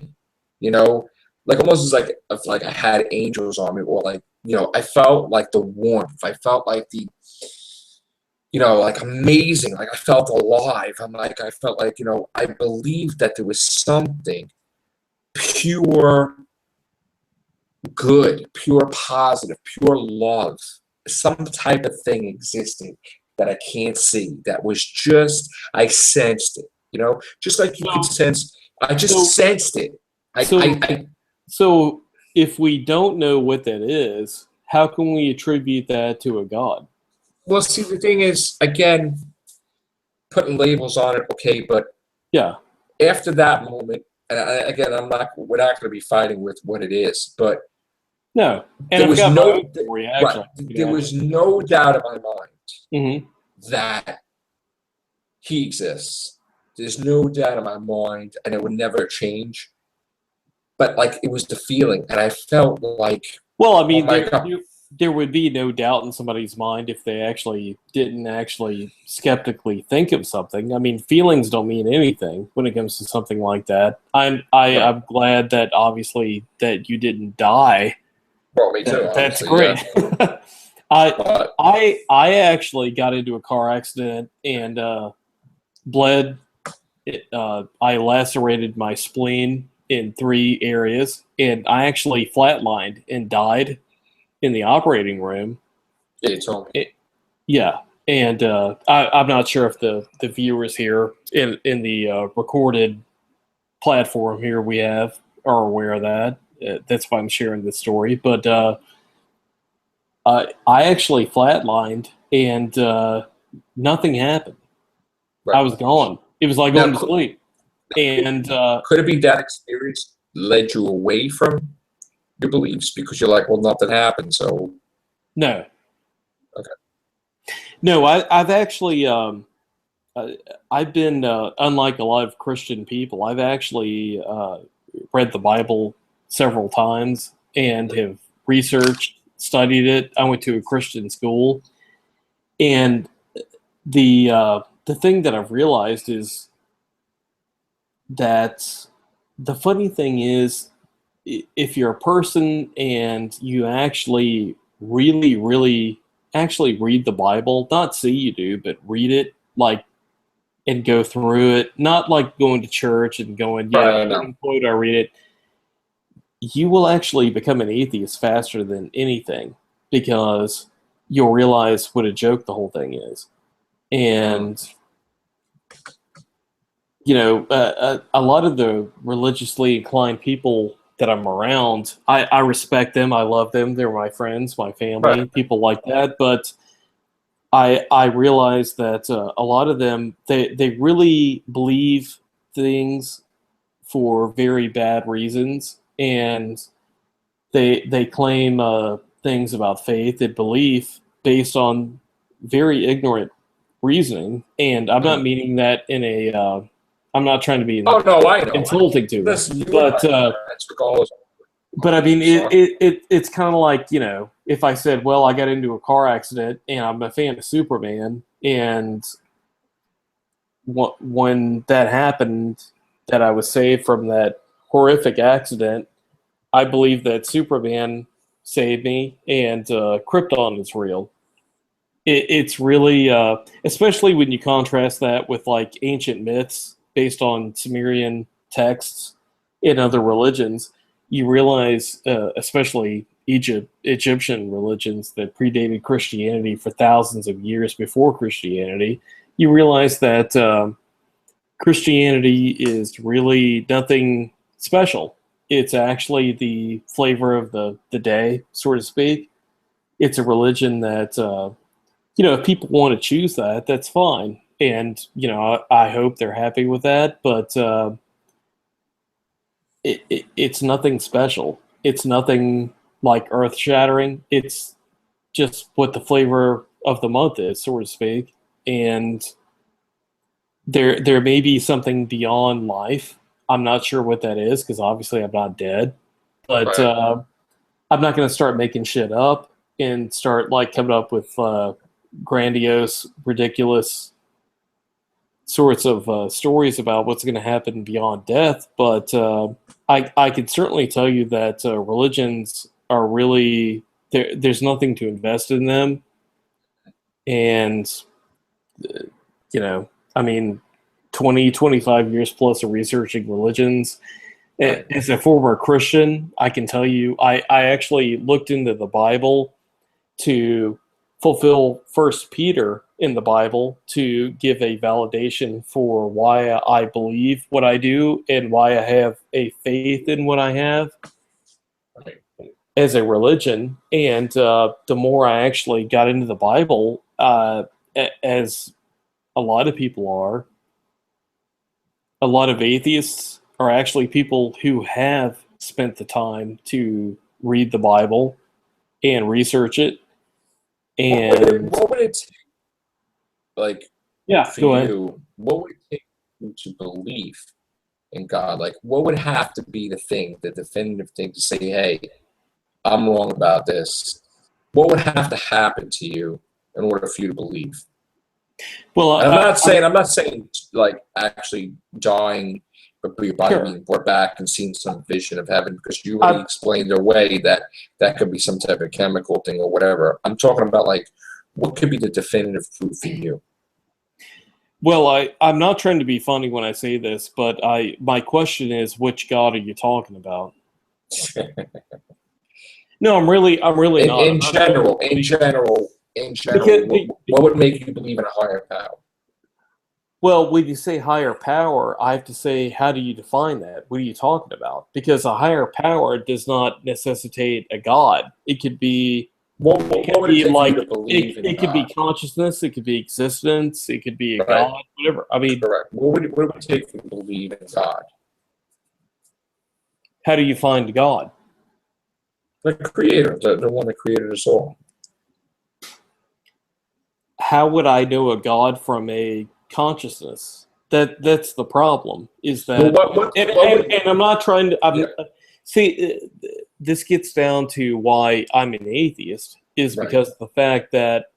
[SPEAKER 1] you know, like almost as like if like I had angels on me, or like, you know, I felt like the warmth. I felt like the, you know, like amazing. Like I felt alive. I felt like, you know, I believed that there was something pure good, pure positive, pure love, some type of thing existing that I can't see. That was just, I sensed it, you know, just like you could sense. I just sensed it.
[SPEAKER 2] So if we don't know what that is, how can we attribute that to a god?
[SPEAKER 1] Well, see, the thing is, again, putting labels on it, okay, but
[SPEAKER 2] yeah,
[SPEAKER 1] after that moment, and again, we're not going to be fighting with what it is, but
[SPEAKER 2] no, and
[SPEAKER 1] there was no,
[SPEAKER 2] right,
[SPEAKER 1] there was no doubt in my mind
[SPEAKER 2] mm-hmm.
[SPEAKER 1] that he exists. There's no doubt in my mind, and it would never change. But like, it was the feeling, and I felt like,
[SPEAKER 2] well, I mean,
[SPEAKER 1] oh
[SPEAKER 2] there would be no doubt in somebody's mind if they actually didn't actually skeptically think of something. I mean, feelings don't mean anything when it comes to something like that. I'm glad that obviously that you didn't die.
[SPEAKER 1] Well, me too.
[SPEAKER 2] That's great.
[SPEAKER 1] Yeah.
[SPEAKER 2] I actually got into a car accident and bled. I lacerated my spleen in 3 areas, and I actually flatlined and died in the operating room.
[SPEAKER 1] Yeah, you told me.
[SPEAKER 2] Yeah, and I'm not sure if the viewers here in the recorded platform here we have are aware of that. That's why I'm sharing this story. But I actually flatlined, and nothing happened. Right. I was gone. It was like going to sleep. And
[SPEAKER 1] could it be that experience led you away from your beliefs because you're like, well, nothing happened, so
[SPEAKER 2] No,
[SPEAKER 1] okay.
[SPEAKER 2] no. I've actually I've been unlike a lot of Christian people. I've actually read the Bible several times and have researched, studied it. I went to a Christian school, and the thing that I've realized is that the funny thing is, if you're a person and you actually really actually read the Bible, not see you do, but read it like and go through it, not like going to church and going, yeah,
[SPEAKER 1] Right, I
[SPEAKER 2] quote
[SPEAKER 1] know.
[SPEAKER 2] unquote, I read it. You will actually become an atheist faster than anything because you'll realize what a joke the whole thing is.
[SPEAKER 1] Mm.
[SPEAKER 2] And a lot of the religiously inclined people that I'm around, I respect them. I love them. They're my friends, my
[SPEAKER 1] Right.
[SPEAKER 2] family, people like that. But I realize that a lot of them, they really believe things for very bad reasons, and they claim things about faith and belief based on very ignorant reasoning. And I'm not
[SPEAKER 1] Mm.
[SPEAKER 2] meaning that in a I'm not trying to be
[SPEAKER 1] Oh no, I know.
[SPEAKER 2] insulting to them,
[SPEAKER 1] Listen, you and I are friends, regardless.
[SPEAKER 2] but I mean
[SPEAKER 1] So,
[SPEAKER 2] it's kind of like, if I said, well, I got into a car accident and I'm a fan of Superman, and when that happened, that I was saved from that horrific accident, I believe that Superman saved me, and Krypton is real. It's really, especially when you contrast that with like ancient myths based on Sumerian texts in other religions, you realize, especially Egyptian religions that predated Christianity for thousands of years before Christianity, you realize that Christianity is really nothing special. It's actually the flavor of the day, so to speak. It's a religion that, if people want to choose that, that's fine. And, I hope they're happy with that. But it's nothing special. It's nothing like earth shattering. It's just what the flavor of the month is, so to speak. And there may be something beyond life. I'm not sure what that is because obviously I'm not dead. But
[SPEAKER 1] right.
[SPEAKER 2] I'm not going to start making shit up and start like coming up with grandiose, ridiculous sorts of stories about what's going to happen beyond death. But I can certainly tell you that religions are really there's nothing to invest in them, and I mean, 20, 25 years plus of researching religions.
[SPEAKER 1] Right.
[SPEAKER 2] As a former Christian, I can tell you, I actually looked into the Bible to fulfill First Peter in the Bible to give a validation for why I believe what I do and why I have a faith in what I have
[SPEAKER 1] Right.
[SPEAKER 2] as a religion. And the more I actually got into the Bible, as a lot of people are, a lot of atheists are actually people who have spent the time to read the Bible and research it. And
[SPEAKER 1] What would it take, like,
[SPEAKER 2] yeah,
[SPEAKER 1] for
[SPEAKER 2] go ahead.
[SPEAKER 1] you? What would it take you to believe in God? Like, what would have to be the thing, the definitive thing to say, hey, I'm wrong about this? What would have to happen to you in order for you to believe?
[SPEAKER 2] Well,
[SPEAKER 1] And I'm not saying like actually dying, but your body
[SPEAKER 2] sure.
[SPEAKER 1] being brought back and seeing some vision of heaven, because you already
[SPEAKER 2] I,
[SPEAKER 1] explained away that that could be some type of chemical thing or whatever. I'm talking about like what could be the definitive proof for you?
[SPEAKER 2] well, I'm not trying to be funny when I say this, but my question is, which God are you talking about? No, I'm really not. I'm
[SPEAKER 1] In
[SPEAKER 2] not trying to be
[SPEAKER 1] general, in
[SPEAKER 2] funny
[SPEAKER 1] general, in
[SPEAKER 2] because,
[SPEAKER 1] general, what would make you believe in a higher power?
[SPEAKER 2] well, when you say higher power, I have to say, how do you define that? What are you talking about? Because a higher power does not necessitate a God. It could be It
[SPEAKER 1] What
[SPEAKER 2] could
[SPEAKER 1] would it
[SPEAKER 2] be
[SPEAKER 1] take for you
[SPEAKER 2] like
[SPEAKER 1] to believe in
[SPEAKER 2] it could be
[SPEAKER 1] God?
[SPEAKER 2] consciousness, it could be existence, it could be a
[SPEAKER 1] Right,
[SPEAKER 2] God, whatever. I mean,
[SPEAKER 1] correct. What would it take for you to believe in God?
[SPEAKER 2] how do you find God?
[SPEAKER 1] The creator, the one that created us all.
[SPEAKER 2] How would I know a God from a consciousness? That's the problem. Is that and I'm not trying to. See, this gets down to why I'm an atheist. Is because of the fact that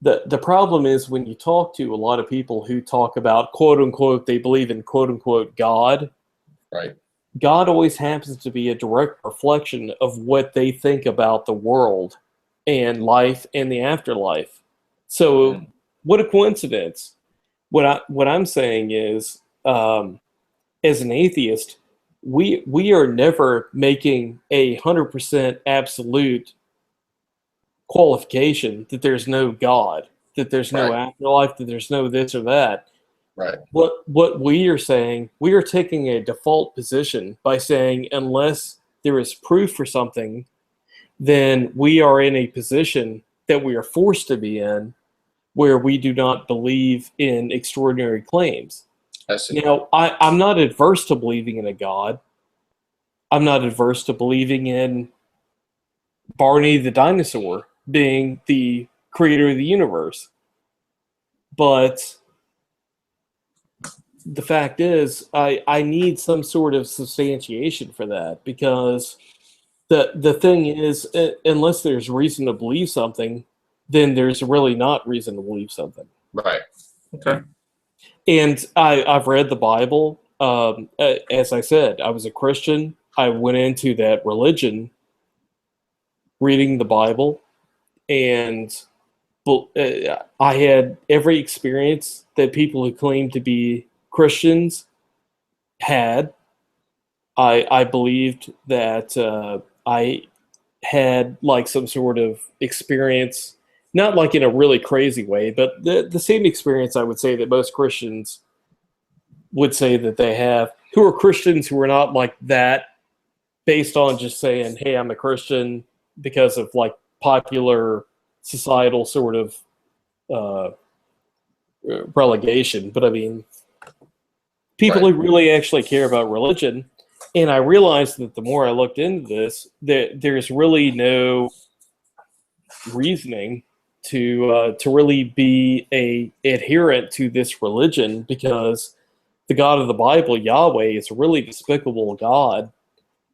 [SPEAKER 2] the problem is when you talk to a lot of people who talk about quote unquote they believe in quote unquote God.
[SPEAKER 1] Right.
[SPEAKER 2] God always happens to be a direct reflection of what they think about the world and life and the afterlife. So, what a coincidence. What I'm saying is, as an atheist, we are never making 100% absolute qualification that there's no God, that there's no afterlife, that there's no this or that.
[SPEAKER 1] Right.
[SPEAKER 2] What we are saying, we are taking a default position by saying unless there is proof for something, then we are in a position that we are forced to be in where we do not believe in extraordinary claims.
[SPEAKER 1] I see.
[SPEAKER 2] Now, I'm not adverse to believing in a God. I'm not adverse to believing in Barney the dinosaur being the creator of the universe. But the fact is, I need some sort of substantiation for that, because the thing is, unless there's reason to believe something, then there's really not reason to believe something.
[SPEAKER 1] Right. Okay.
[SPEAKER 2] And I've read the Bible. As I said, I was a Christian. I went into that religion reading the Bible, and I had every experience that people who claim to be Christians had. I believed that I had like some sort of experience, not like in a really crazy way, but the same experience I would say that most Christians would say that they have, who are Christians who are not like that, based on just saying, hey, I'm a Christian because of like popular societal sort of relegation. But I mean, people who really actually care about religion. And I realized that the more I looked into this, that there's really no reasoning to really be a adherent to this religion, because the God of the Bible, Yahweh, is a really despicable God.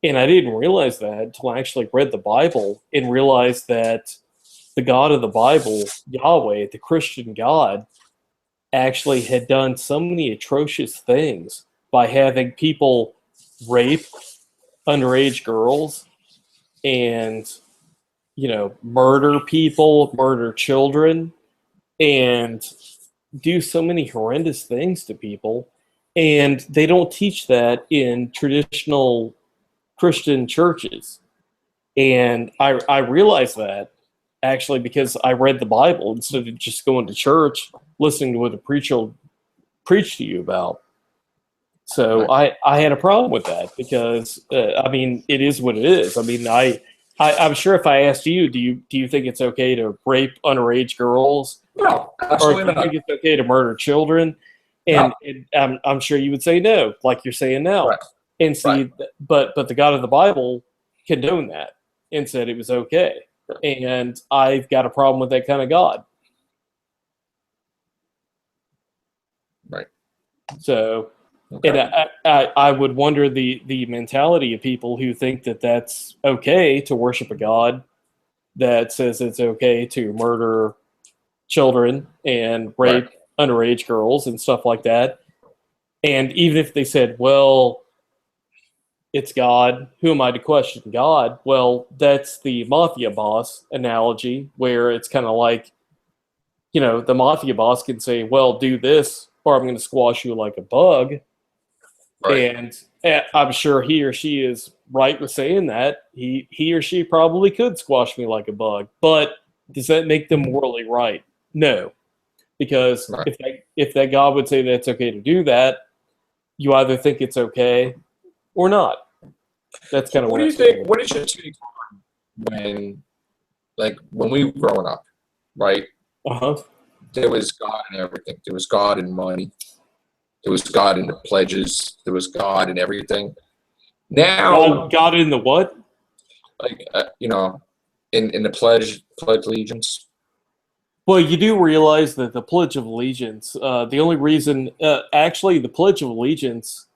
[SPEAKER 2] And I didn't realize that until I actually read the Bible and realized that the God of the Bible, Yahweh, the Christian God, actually had done so many atrocious things by having people rape underage girls and, you know, murder people, murder children, and do so many horrendous things to people. And they don't teach that in traditional Christian churches. And I realized that actually because I read the Bible instead of just going to church, listening to what the preacher preached to you about. So I had a problem with that because I mean, it is what it is. I mean, I'm sure if I asked you, do you think it's okay to rape underage girls?
[SPEAKER 1] No, absolutely
[SPEAKER 2] or do you think it's okay to murder children? And I'm sure you would say no, like you're saying now.
[SPEAKER 1] Right.
[SPEAKER 2] And see, but the God of the Bible condoned that and said it was okay. And I've got a problem with that kind of God.
[SPEAKER 1] Right.
[SPEAKER 2] So, and I would wonder the mentality of people who think that that's okay to worship a God that says it's okay to murder children and rape underage girls and stuff like that. And even if they said, well, it's God, who am I to question God? Well, that's the mafia boss analogy, where it's kind of like, you know, the mafia boss can say, well, do this or I'm going to squash you like a bug. And I'm sure he or she is right with saying that. He or she probably could squash me like a bug. But does that make them morally right? No. Because if that God would say that it's okay to do that, you either think it's okay or not. That's kind of
[SPEAKER 1] what do you think. What is your take on when we were growing up, right? There was God in everything. There was God in money. There was God in the pledges. There was God in everything. Now,
[SPEAKER 2] God in the what?
[SPEAKER 1] like in the pledge allegiance.
[SPEAKER 2] Well, you do realize that the Pledge of Allegiance, the only reason, actually, the Pledge of Allegiance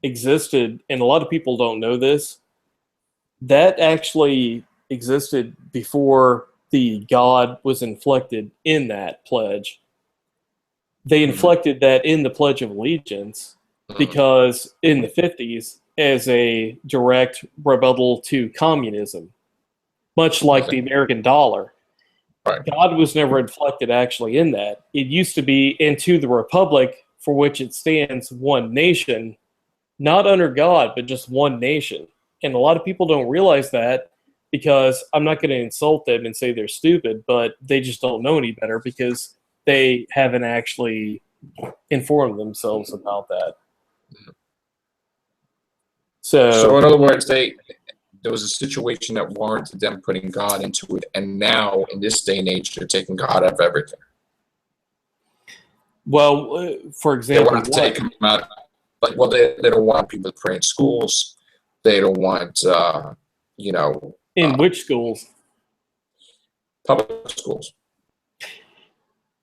[SPEAKER 2] existed, and a lot of people don't know this, that actually existed before the God was inflected in that pledge. They inflected that in the Pledge of Allegiance because in the 50s, as a direct rebuttal to communism, much like the American dollar.
[SPEAKER 1] Right.
[SPEAKER 2] God was never inflected actually in that. It used to be into the republic for which it stands, one nation, not under God, but just one nation. And a lot of people don't realize that because I'm not going to insult them and say they're stupid, but they just don't know any better because they haven't actually informed themselves about that.
[SPEAKER 1] So in other words, there was a situation that warranted them putting God into it, and now in this day and age, they're taking God out of everything.
[SPEAKER 2] Well, for example,
[SPEAKER 1] they want to take him out. Like, well, they don't want people to pray in schools. They don't want,
[SPEAKER 2] in which schools?
[SPEAKER 1] Public schools.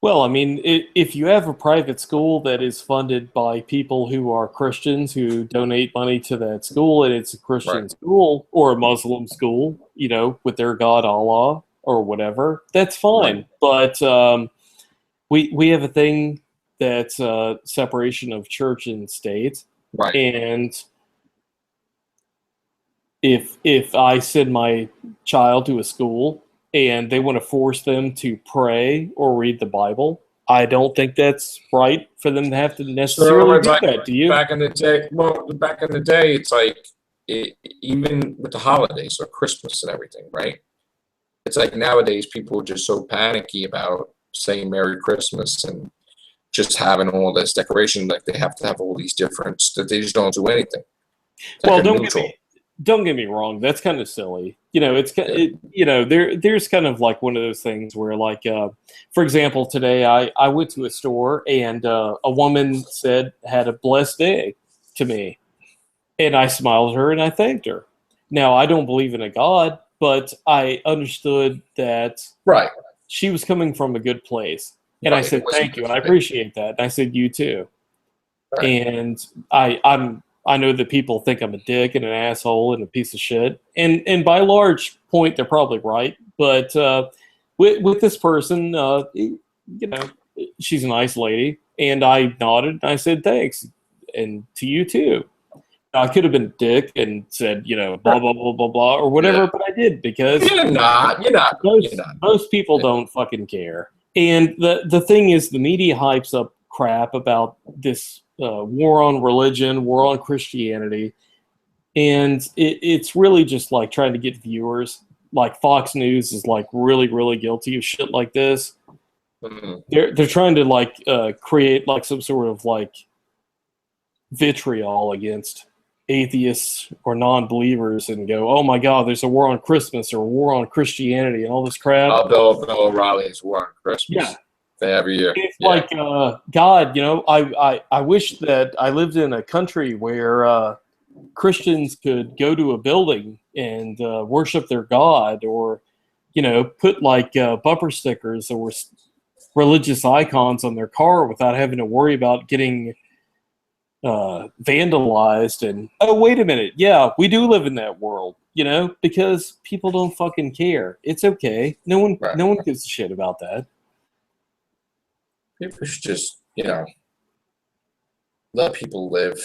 [SPEAKER 2] Well, I mean, if you have a private school that is funded by people who are Christians who donate money to that school, and it's a Christian school or a Muslim school, with their God Allah or whatever, that's fine. Right. But we have a thing that's separation of church and state,
[SPEAKER 1] right?
[SPEAKER 2] And if I send my child to a school and they want to force them to pray or read the Bible, I don't think that's right for them to have to necessarily do that. Do you?
[SPEAKER 1] Back in the day, it's like even with the holidays or Christmas and everything, right? It's like nowadays people are just so panicky about saying Merry Christmas and just having all this decoration, like they have to have all these different, that they just don't do anything.
[SPEAKER 2] Well, don't get me wrong. That's kind of silly. There's kind of like one of those things where, like, for example, today I went to a store and a woman had a blessed day to me, and I smiled at her and I thanked her. Now, I don't believe in a God, but I understood that she was coming from a good place. And I said, thank you. And I appreciate that. And I said, you too. Right. And I know that people think I'm a dick and an asshole and a piece of shit. And by large point, they're probably right. But with this person, she's a nice lady. And I nodded and I said, thanks. And to you too. I could have been a dick and said, blah, blah, blah, blah, blah, or whatever, but I did because
[SPEAKER 1] you're not.
[SPEAKER 2] Most people don't fucking care. And the thing is, the media hypes up crap about this war on religion, war on Christianity, and it's really just like trying to get viewers. Like Fox News is like really, really guilty of shit like this. Mm-hmm. They're trying to like create like some sort of like vitriol against atheists or non-believers and go, oh my God, there's a war on Christmas or a war on Christianity and all this crap.
[SPEAKER 1] Bill O'Reilly's war on Christmas. Yeah. Every year.
[SPEAKER 2] It's like, God, I wish that I lived in a country where Christians could go to a building and worship their God or, put like bumper stickers or religious icons on their car without having to worry about getting vandalized. And oh, wait a minute, yeah, we do live in that world, because people don't fucking care. It's okay. No one gives a shit about that.
[SPEAKER 1] People should just let people live,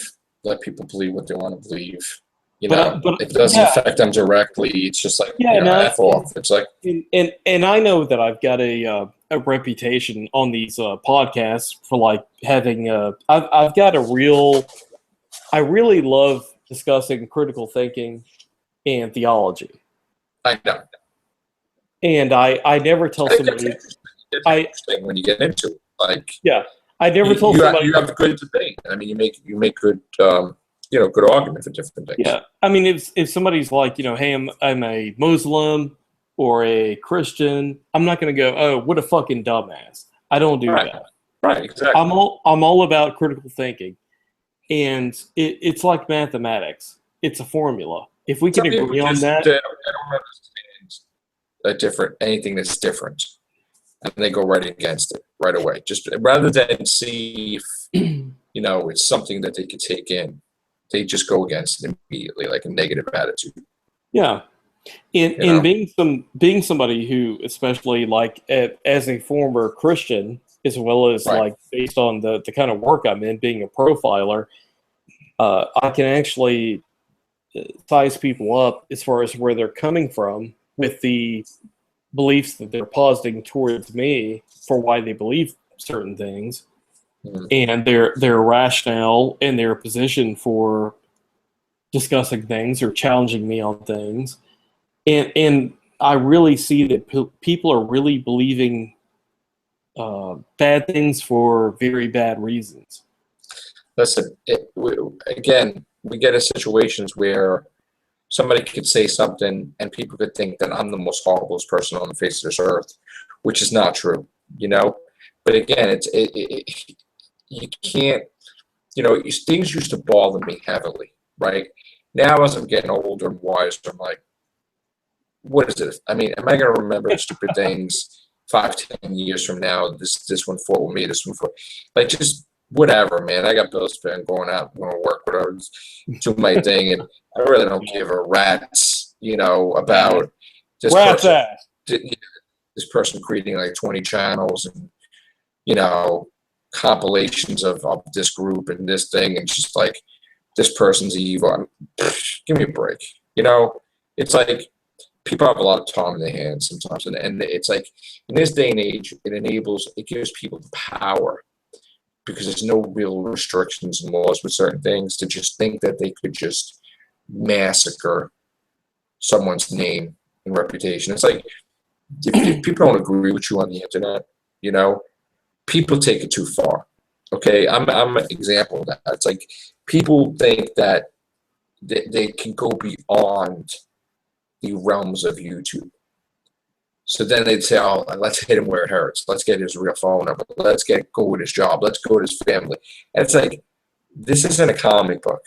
[SPEAKER 1] let people believe what they want to believe. But if it doesn't affect them directly, it's just like F off. It's like,
[SPEAKER 2] and I know that I've got a reputation on these podcasts for like having I've got I really love discussing critical thinking and theology.
[SPEAKER 1] I know.
[SPEAKER 2] And I never tell somebody
[SPEAKER 1] when you get into it, like
[SPEAKER 2] I never told somebody
[SPEAKER 1] you have a good debate. I mean, you make good good argument for different things.
[SPEAKER 2] Yeah, I mean, if somebody's like, hey, I'm a Muslim or a Christian, I'm not going to go, oh, what a fucking dumbass. I don't do that.
[SPEAKER 1] Right, exactly.
[SPEAKER 2] I'm all about critical thinking, and it's like mathematics. It's a formula. if we can
[SPEAKER 1] Some people
[SPEAKER 2] agree on
[SPEAKER 1] just
[SPEAKER 2] that,
[SPEAKER 1] they don't understand anything that's different, and they go right against it right away. Just rather than see if it's something that they could take in, they just go against it immediately, like a negative attitude.
[SPEAKER 2] yeah. And
[SPEAKER 1] You know,
[SPEAKER 2] being somebody who, especially like as a former Christian, as well as
[SPEAKER 1] right?
[SPEAKER 2] like based on the kind of work I'm in, being a profiler, I can actually size people up as far as where they're coming from with the beliefs that they're positing towards me for why they believe certain things,
[SPEAKER 1] Mhm.
[SPEAKER 2] and their rationale and their position for discussing things or challenging me on things. And I really see that people are really believing bad things for very bad reasons.
[SPEAKER 1] Listen, again, we get in situations where somebody could say something and people could think that I'm the most horrible person on the face of this earth, which is not true, you know. But again, you can't, things used to bother me heavily, right? Now, as I'm getting older and wiser, I'm like, what is it? I mean, am I going to remember stupid things 5, 10 years from now? This one fought with me. This one fought, like, just whatever, man. I got bills to pay. I'm going out, going to work, whatever. Just do my thing, and I really don't give a rat's, about this
[SPEAKER 2] Rat's
[SPEAKER 1] person.
[SPEAKER 2] ass.
[SPEAKER 1] This person creating like 20 channels and you know compilations of this group and this thing, and just like this person's evil. Give me a break. It's like people have a lot of time in their hands sometimes, and it's like in this day and age, it gives people the power because there's no real restrictions and laws with certain things to just think that they could just massacre someone's name and reputation. It's like if people don't agree with you on the internet, people take it too far. Okay, I'm an example of that. It's like people think that they can go beyond the realms of YouTube. So then they'd say, "Oh, let's hit him where it hurts. Let's get his real phone number. Let's go with his job. Let's go with his family." And it's like this isn't a comic book,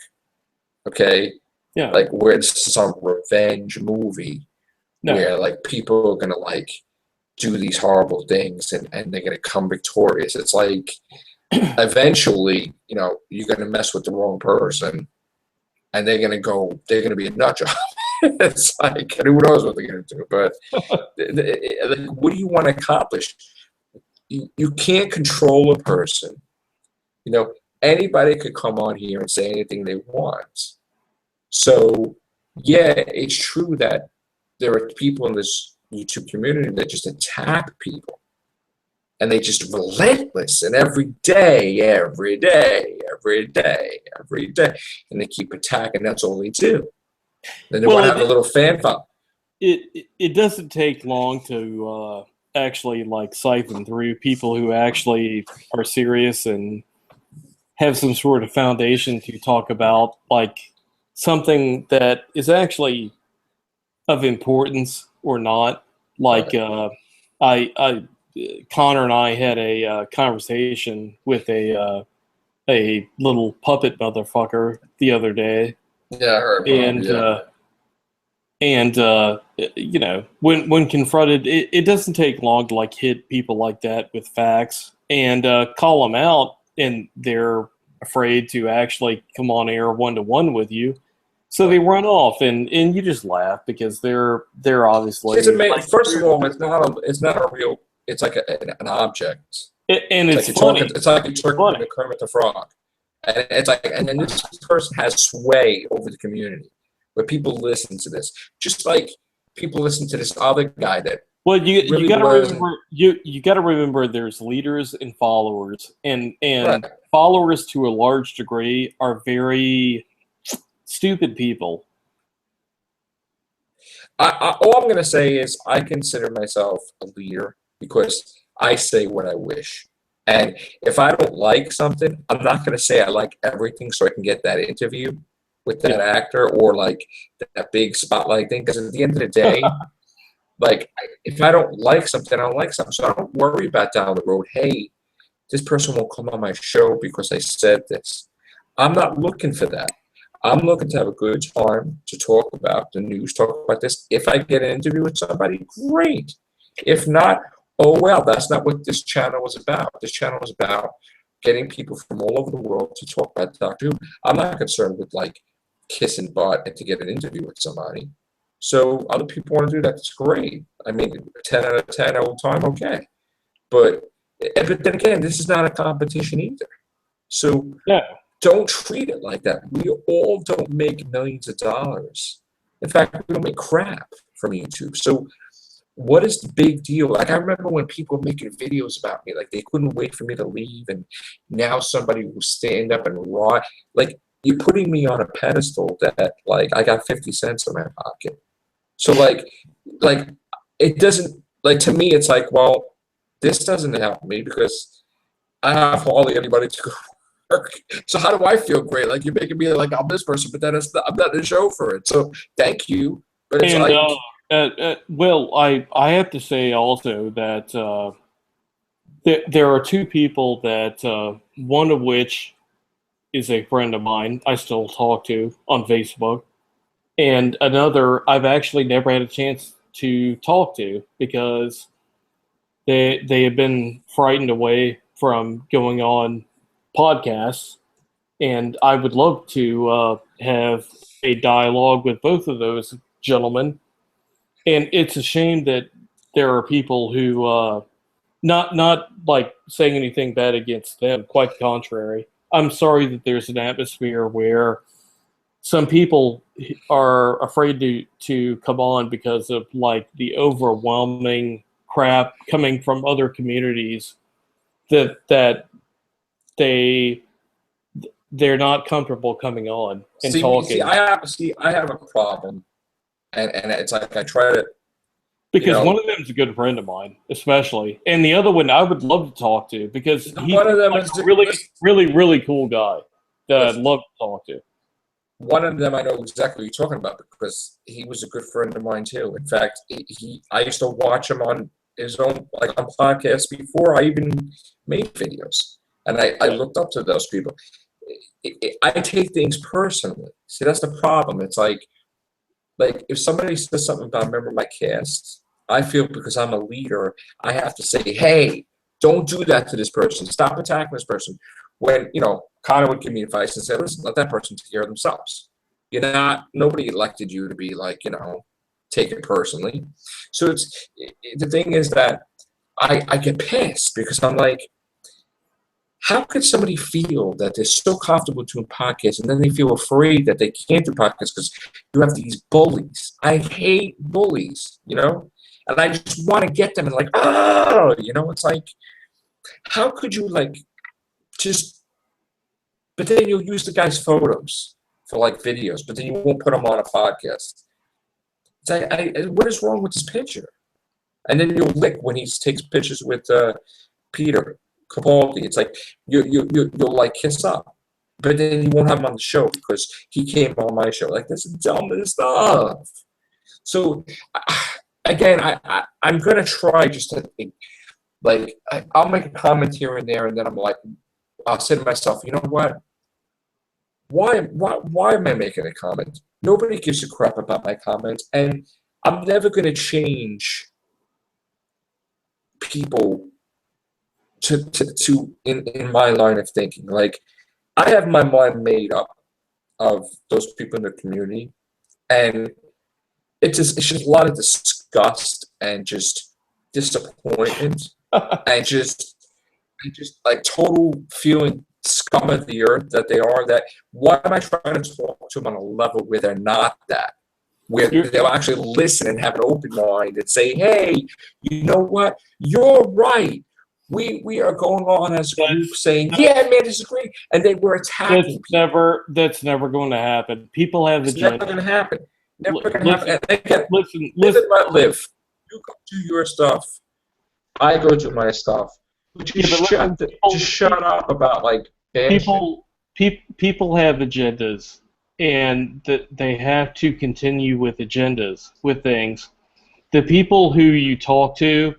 [SPEAKER 1] okay?
[SPEAKER 2] Yeah.
[SPEAKER 1] Like where it's some revenge movie
[SPEAKER 2] No.
[SPEAKER 1] where like people are gonna like do these horrible things and they're gonna come victorious. It's like eventually, you're gonna mess with the wrong person and they're gonna be a nut job. It's like who knows what they're gonna do, but like, what do you want to accomplish? You can't control a person. Anybody could come on here and say anything they want. So yeah, it's true that there are people in this YouTube community that just attack people, and they just relentless, and every day, and they keep attacking. That's all they do. Then they want to have a little fan file.
[SPEAKER 2] It doesn't take long to actually like siphon through people who actually are serious and have some sort of foundation to talk about like something that is actually of importance or not. Like I Connor and I had a conversation with a little puppet motherfucker the other day.
[SPEAKER 1] Yeah, I heard.
[SPEAKER 2] And when confronted, it doesn't take long to like hit people like that with facts and call them out, and they're afraid to actually come on air one-to-one with you, so they run off, and you just laugh because they're obviously
[SPEAKER 1] first of all, it's not a real. It's like an object.
[SPEAKER 2] And it's
[SPEAKER 1] like
[SPEAKER 2] funny.
[SPEAKER 1] It's like you're talking to Kermit the Frog, and it's like, and then this person has sway over the community, where people listen to this, just like people listen to this other guy that.
[SPEAKER 2] Well, you got to remember you got to remember there's leaders and followers, and
[SPEAKER 1] Right.
[SPEAKER 2] followers to a large degree are very stupid people.
[SPEAKER 1] All I'm going to say is I consider myself a leader because I say what I wish. And if I don't like something, I'm not going to say I like everything so I can get that interview with that actor or like that big spotlight thing. Because at the end of the day, like if I don't like something, I don't like something. So I don't worry about down the road, hey, this person won't come on my show because I said this. I'm not looking for that. I'm looking to have a good time to talk about the news, talk about this. If I get an interview with somebody, great. If not, oh well, that's not what this channel was about. This channel was about getting people from all over the world to talk about Doctor Who. I'm not concerned with like kissing butt and to get an interview with somebody. So other people want to do that, it's great. I mean, 10 out of 10 all the time, okay. But then again, this is not a competition either. So
[SPEAKER 2] Yeah.
[SPEAKER 1] don't treat it like that. We all don't make millions of dollars. In fact, we don't make crap from YouTube. So what is the big deal? Like I remember when people were making videos about me, like they couldn't wait for me to leave, and now somebody will stand up and raw. Like you're putting me on a pedestal that like I got 50 cents in my pocket. So like it doesn't, like to me it's like, well, this doesn't help me because I have hardly anybody to go work. So how do I feel great? Like you're making me like I'm this person, but then I'm not in the show for it. So thank you, but it's
[SPEAKER 2] And
[SPEAKER 1] like
[SPEAKER 2] well, I have to say also that there are two people that one of which is a friend of mine I still talk to on Facebook, and another I've actually never had a chance to talk to because they have been frightened away from going on podcasts, and I would love to have a dialogue with both of those gentlemen. And it's a shame that there are people who not like saying anything bad against them. Quite the contrary. I'm sorry that there's an atmosphere where some people are afraid to come on because of like the overwhelming crap coming from other communities that they're not comfortable coming on and talking.
[SPEAKER 1] I have a problem, and it's like I try to.
[SPEAKER 2] Because one of them is a good friend of mine, especially, and the other one I would love to talk to because he's
[SPEAKER 1] one of them
[SPEAKER 2] like
[SPEAKER 1] is
[SPEAKER 2] a really cool guy that I'd love to talk to.
[SPEAKER 1] One of them I know exactly what you're talking about because he was a good friend of mine too. In fact, I used to watch him on his own, like on podcasts before I even made videos, and I looked up to those people. I take things personally. See, that's the problem. It's like if somebody says something about a member of my cast, I feel because I'm a leader, I have to say, hey, don't do that to this person. Stop attacking this person. When, Connor would give me advice and say, listen, let that person take care of themselves. Nobody elected you to be like, take it personally. So the thing is that I get pissed because I'm like, how could somebody feel that they're so comfortable doing podcasts and then they feel afraid that they can't do podcasts because you have these bullies? I hate bullies, and I just want to get them and like, oh, it's like, how could you but then you'll use the guy's photos for like videos, but then you won't put them on a podcast. It's like, what is wrong with this picture? And then you'll lick when he takes pictures with Peter Capaldi. It's like you'll like kiss up, but then you won't have him on the show because he came on my show. Like this is dumb stuff. So again, I'm gonna try just to think. Like I'll make a comment here and there, and then I'll say to myself, you know what? Why am I making a comment? Nobody gives a crap about my comments, and I'm never gonna change people to in my line of thinking. Like I have my mind made up of those people in the community, and it's just a lot of disgust and just disappointment and just like total feeling scum of the earth that they are. That why am I trying to talk to them on a level where they're not that? Where they'll actually listen and have an open mind and say, hey, you know what? You're right. We are going on as a group saying, yeah, man, disagree. And they were attacking
[SPEAKER 2] That's never going to happen. People have
[SPEAKER 1] It's never going to happen. Never going to happen. And again,
[SPEAKER 2] listen.
[SPEAKER 1] Live. You go do your stuff. I go do my stuff. Just shut up about like
[SPEAKER 2] people have agendas, and they have to continue with agendas with things. The people who you talk to,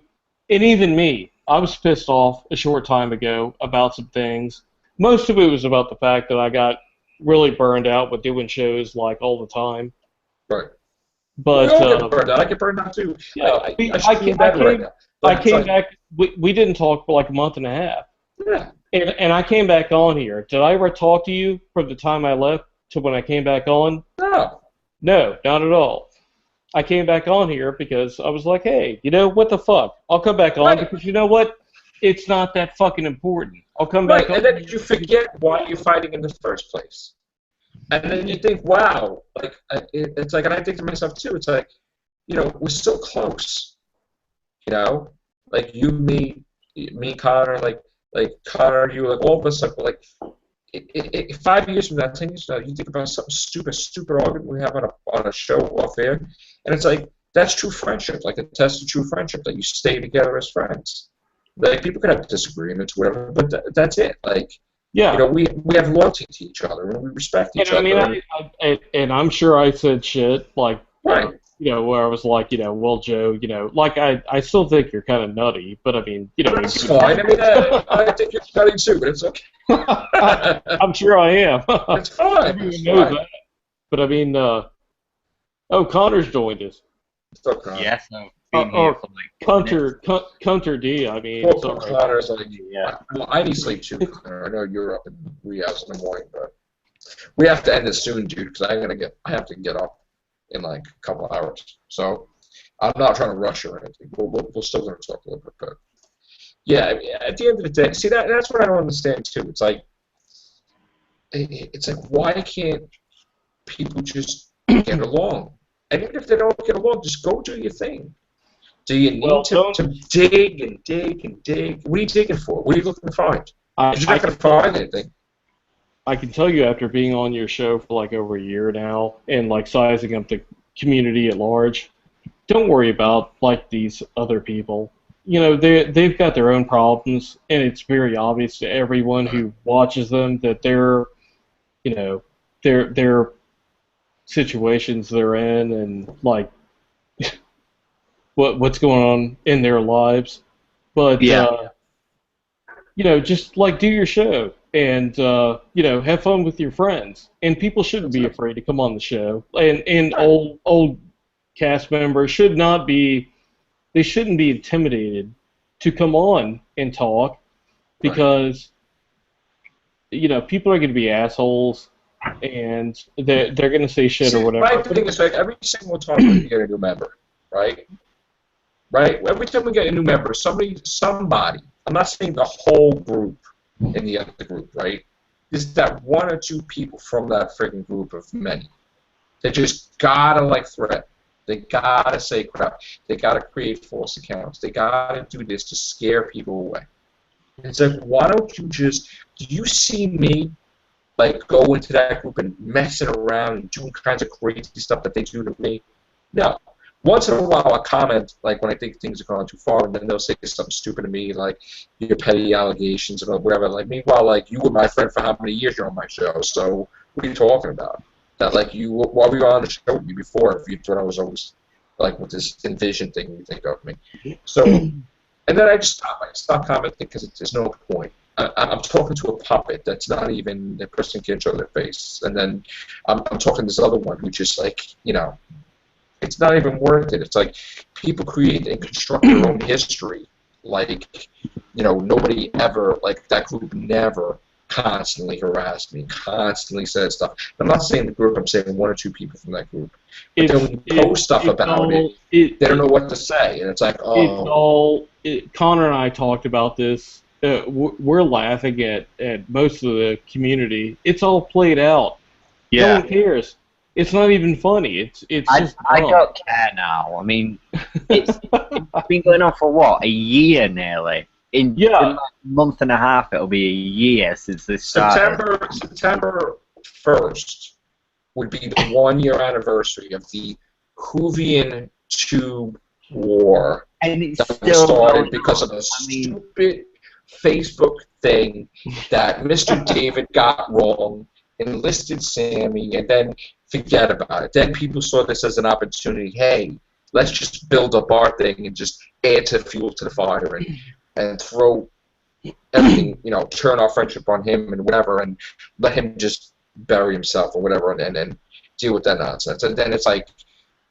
[SPEAKER 2] and even me, I was pissed off a short time ago about some things. Most of it was about the fact that I got really burned out with doing shows like all the time.
[SPEAKER 1] Right. We
[SPEAKER 2] But
[SPEAKER 1] all get burned out. I get burned out too.
[SPEAKER 2] yeah,
[SPEAKER 1] I should be in bed right now.
[SPEAKER 2] I
[SPEAKER 1] But it's
[SPEAKER 2] came
[SPEAKER 1] like,
[SPEAKER 2] back. We didn't talk for like a month and a half,
[SPEAKER 1] yeah,
[SPEAKER 2] and I came back on here. Did I ever talk to you from the time I left to when I came back on?
[SPEAKER 1] no.
[SPEAKER 2] No, not at all. I came back on here because I was like, hey, you know, what the fuck? I'll come back on
[SPEAKER 1] Right.
[SPEAKER 2] because you know what? It's not that fucking important. I'll come
[SPEAKER 1] Right,
[SPEAKER 2] back on.
[SPEAKER 1] and then you forget why you're fighting in the first place. And then you think, wow, like it's like, and I think to myself too, it's like, you know, we're so close, you know, like you, me, Connor, like Connor, you, like all of us, like 5 years from now, 10 years from now, you think about some stupid argument we have on a show off air, and it's like that's true friendship, like a test of true friendship that you stay together as friends. Like people can have disagreements, whatever, but that's it. Like,
[SPEAKER 2] Yeah.
[SPEAKER 1] you know, we have loyalty to each other and we respect each
[SPEAKER 2] And I mean,
[SPEAKER 1] other.
[SPEAKER 2] and I'm sure I said shit like,
[SPEAKER 1] Right.
[SPEAKER 2] you know, where I was like, you know, well, Joe, you know, like I still think you're kind of nutty, but I mean, you know,
[SPEAKER 1] It's fine. I mean, I think you're studying too, but it's okay.
[SPEAKER 2] I'm sure I am.
[SPEAKER 1] It's fine.
[SPEAKER 2] Everyone
[SPEAKER 1] It's
[SPEAKER 2] knows
[SPEAKER 1] fine.
[SPEAKER 2] that. But I mean, oh, Connor's joined us.
[SPEAKER 1] It's okay.
[SPEAKER 3] Yes, I've been
[SPEAKER 2] Or
[SPEAKER 3] here for like 4 minutes.
[SPEAKER 2] Hunter D. I mean,
[SPEAKER 1] Poor
[SPEAKER 2] sorry.
[SPEAKER 1] Connor's like,
[SPEAKER 3] Yeah.
[SPEAKER 1] well, I need sleep too, Connor. I know you're up in wee hours in the morning, but we have to end this soon, dude, because I have to get up in like a couple of hours. So I'm not trying to rush or anything. We're still going to talk a little bit, but yeah, I mean, at the end of the day, see that's what I don't understand too. It's like why can't people just get along? And even if they don't get along, just go do your thing. Do you need to dig and dig and dig? What are you digging for? What are you looking to find? You're not going to find anything.
[SPEAKER 2] I can tell you after being on your show for like over a year now and like sizing up the community at large, don't worry about like these other people. You know, they've got their own problems, and it's very obvious to everyone who watches them that they're, you know, their situations they're in and like what's going on in their lives. But
[SPEAKER 3] Yeah.
[SPEAKER 2] you know, just like do your show and you know, have fun with your friends. And people shouldn't be afraid to come on the show. And old cast members shouldn't be intimidated to come on and talk because you know, people are going to be assholes and they're going to say shit or whatever.
[SPEAKER 1] My thing is like every single time we get a new member, right? Right? Every time we get a new member, somebody, I'm not saying the whole group in the other group, right? Is that one or two people from that freaking group of many. They just gotta like threat. They gotta say crap. They gotta create false accounts. They gotta do this to scare people away. It's like, why don't you just, do you see me like go into that group and messing around and doing kinds of crazy stuff that they do to me? No. Once in a while I'll comment like when I think things are going too far, and then they'll say something stupid to me like your petty allegations or whatever. Like meanwhile, like you were my friend for how many years you're on my show, so what are you talking about? That like you, while we were on the show with me before, if you thought I was always like with this envision thing you think of me. So, and then I just stop commenting because there's no point. I'm talking to a puppet that's not even, the person can't show their face. And then I'm talking to this other one who just like, you know, it's not even worth it. It's like people create and construct their own history. Like, you know, nobody ever, like that group never constantly harassed me, constantly said stuff. I'm not saying the group, I'm saying one or two people from that group. But then when you post stuff about it, they don't know what to say. And it's like, oh.
[SPEAKER 2] Connor and I talked about this. We're laughing at most of the community. It's all played out.
[SPEAKER 3] Yeah.
[SPEAKER 2] No one cares. It's not even funny. It's just
[SPEAKER 3] I
[SPEAKER 2] dumb.
[SPEAKER 3] don't care now. I mean, it's been going on for what, a year nearly. In like a month and a half, it'll be a year since this started.
[SPEAKER 1] September 1st would be the 1 year anniversary of the Hoovian Tube War.
[SPEAKER 3] And it's
[SPEAKER 1] that
[SPEAKER 3] still
[SPEAKER 1] started because of a stupid Facebook thing that Mr. David got wrong, enlisted Sammy, and then forget about it. Then people saw this as an opportunity. Hey, let's just build up our thing and just add to fuel to the fire and throw everything, you know, turn our friendship on him and whatever, and let him just bury himself or whatever, and then deal with that nonsense. And then it's like,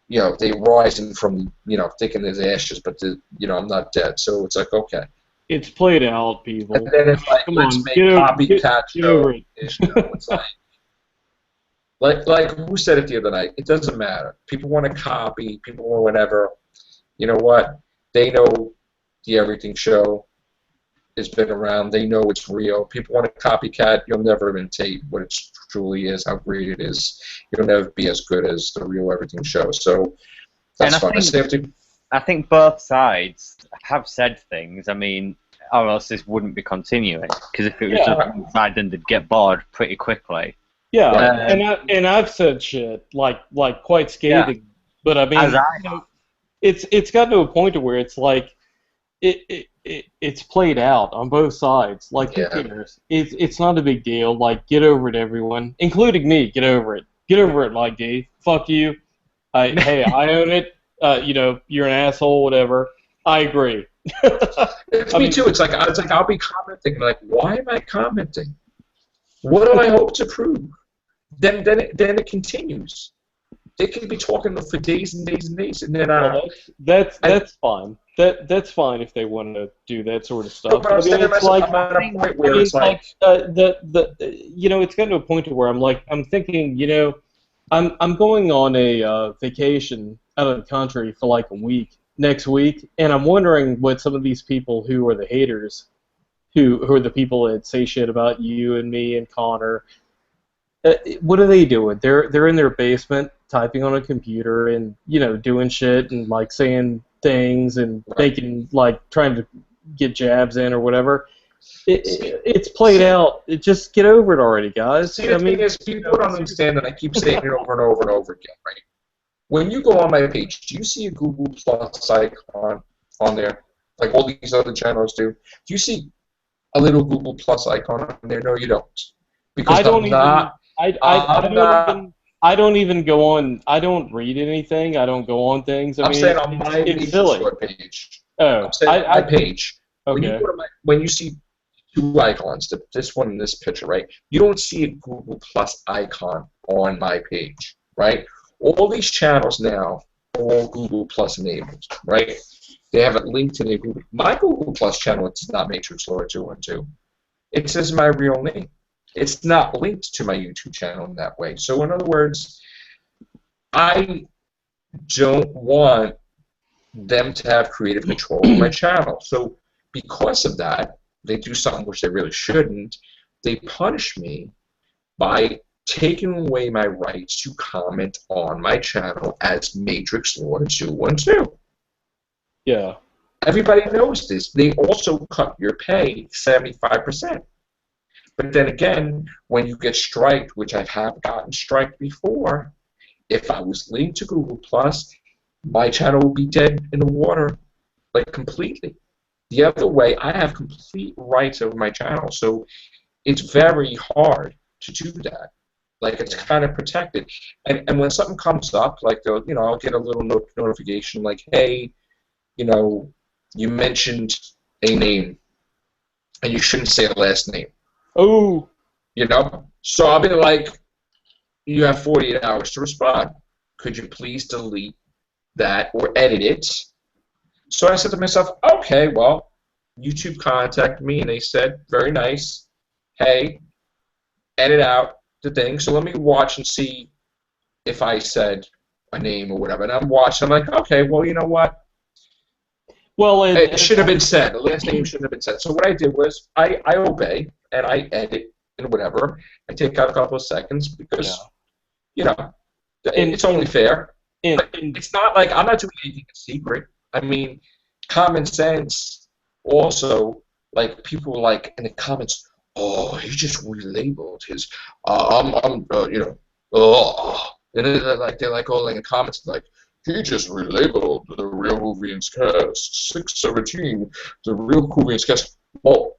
[SPEAKER 1] they rising from, thinking there's ashes, but I'm not dead. So it's like, okay.
[SPEAKER 2] It's played out, people.
[SPEAKER 1] And then it's like,
[SPEAKER 2] Come
[SPEAKER 1] let's
[SPEAKER 2] on,
[SPEAKER 1] make copycat
[SPEAKER 2] get over it.
[SPEAKER 1] It's like who said it the other night? It doesn't matter. People want to copy. People want whatever. You know what? They know the Everything Show has been around. They know it's real. People want to copycat. You'll never imitate what it truly is, how great it is. You'll never be as good as the real Everything Show. So that's fine.
[SPEAKER 3] I think both sides have said things. I mean, or else this wouldn't be continuing. Because if it was just one side, then they'd get bored pretty quickly.
[SPEAKER 2] Yeah, and I've said shit like quite scathing, but I mean, it's gotten to a point to where it's like it's played out on both sides. Like, who cares? It's not a big deal. Like, get over it, everyone, including me. Get over it. Get over it, like D. Fuck you. Hey, I own it. You're an asshole. Whatever. I agree.
[SPEAKER 1] It's me too. It's like I'll be commenting. Like, why am I commenting? What do I hope to prove? Then it continues. They can be talking for days and days and days, and then
[SPEAKER 2] that's fine. That's fine if they want to do that sort of stuff.
[SPEAKER 1] But it's like I'm at a point where it's like
[SPEAKER 2] it's gotten to a point where I'm thinking, I'm going on a vacation out of the country for like a week next week, and I'm wondering what some of these people who are the haters, who are the people that say shit about you and me and Connor, what are they doing? They're in their basement typing on a computer and doing shit and like saying things and making trying to get jabs in or whatever. It's played out. Just get over it already, guys.
[SPEAKER 1] See, the thing is, people don't understand that I keep saying it over and over and over again, right? When you go on my page, do you see a Google Plus icon on there, like all these other channels do? Do you see a little Google Plus icon on there? No, you don't. Because
[SPEAKER 2] I don't even go on. I don't read anything. I don't go on things.
[SPEAKER 1] I'm saying on my page.
[SPEAKER 2] Oh,
[SPEAKER 1] I'm saying on my page.
[SPEAKER 2] Okay.
[SPEAKER 1] When you see two icons, this one and this picture, right? You don't see a Google Plus icon on my page, right? All these channels now are all Google Plus enabled, right? They have it linked to their Google. My Google Plus channel, it's not Matrix Lord 212. It says my real name. It's not linked to my YouTube channel in that way. So in other words, I don't want them to have creative control of my channel. So because of that, they do something which they really shouldn't. They punish me by taking away my rights to comment on my channel as Matrix Lord 212.
[SPEAKER 2] Yeah.
[SPEAKER 1] Everybody knows this. They also cut your pay 75%. But then again, when you get striked, which I have gotten striked before, if I was linked to Google Plus, my channel would be dead in the water, like completely. The other way, I have complete rights over my channel, so it's very hard to do that. Like, it's kind of protected. And when something comes up, like, I'll get a little notification like, hey, you mentioned a name, and you shouldn't say a last name.
[SPEAKER 2] Oh.
[SPEAKER 1] So I'll be like, you have 48 hours to respond. Could you please delete that or edit it? So I said to myself, okay, well, YouTube contacted me, and they said, very nice, hey, edit out the thing. So let me watch and see if I said a name or whatever. And I'm watching. I'm like, okay, well, you know what?
[SPEAKER 2] Well,
[SPEAKER 1] it should have been said. The last name shouldn't have been said. So what I did was I obey, and I edit and whatever. I take out a couple of seconds because, it's only fair. It's not like I'm not doing anything in secret. I mean, common sense also, like, people in the comments, oh, he just relabeled his, and they're like all in the comments, like, he just relabeled the Real Hoovians Cast 617, the Real Hoovians Cast. Well,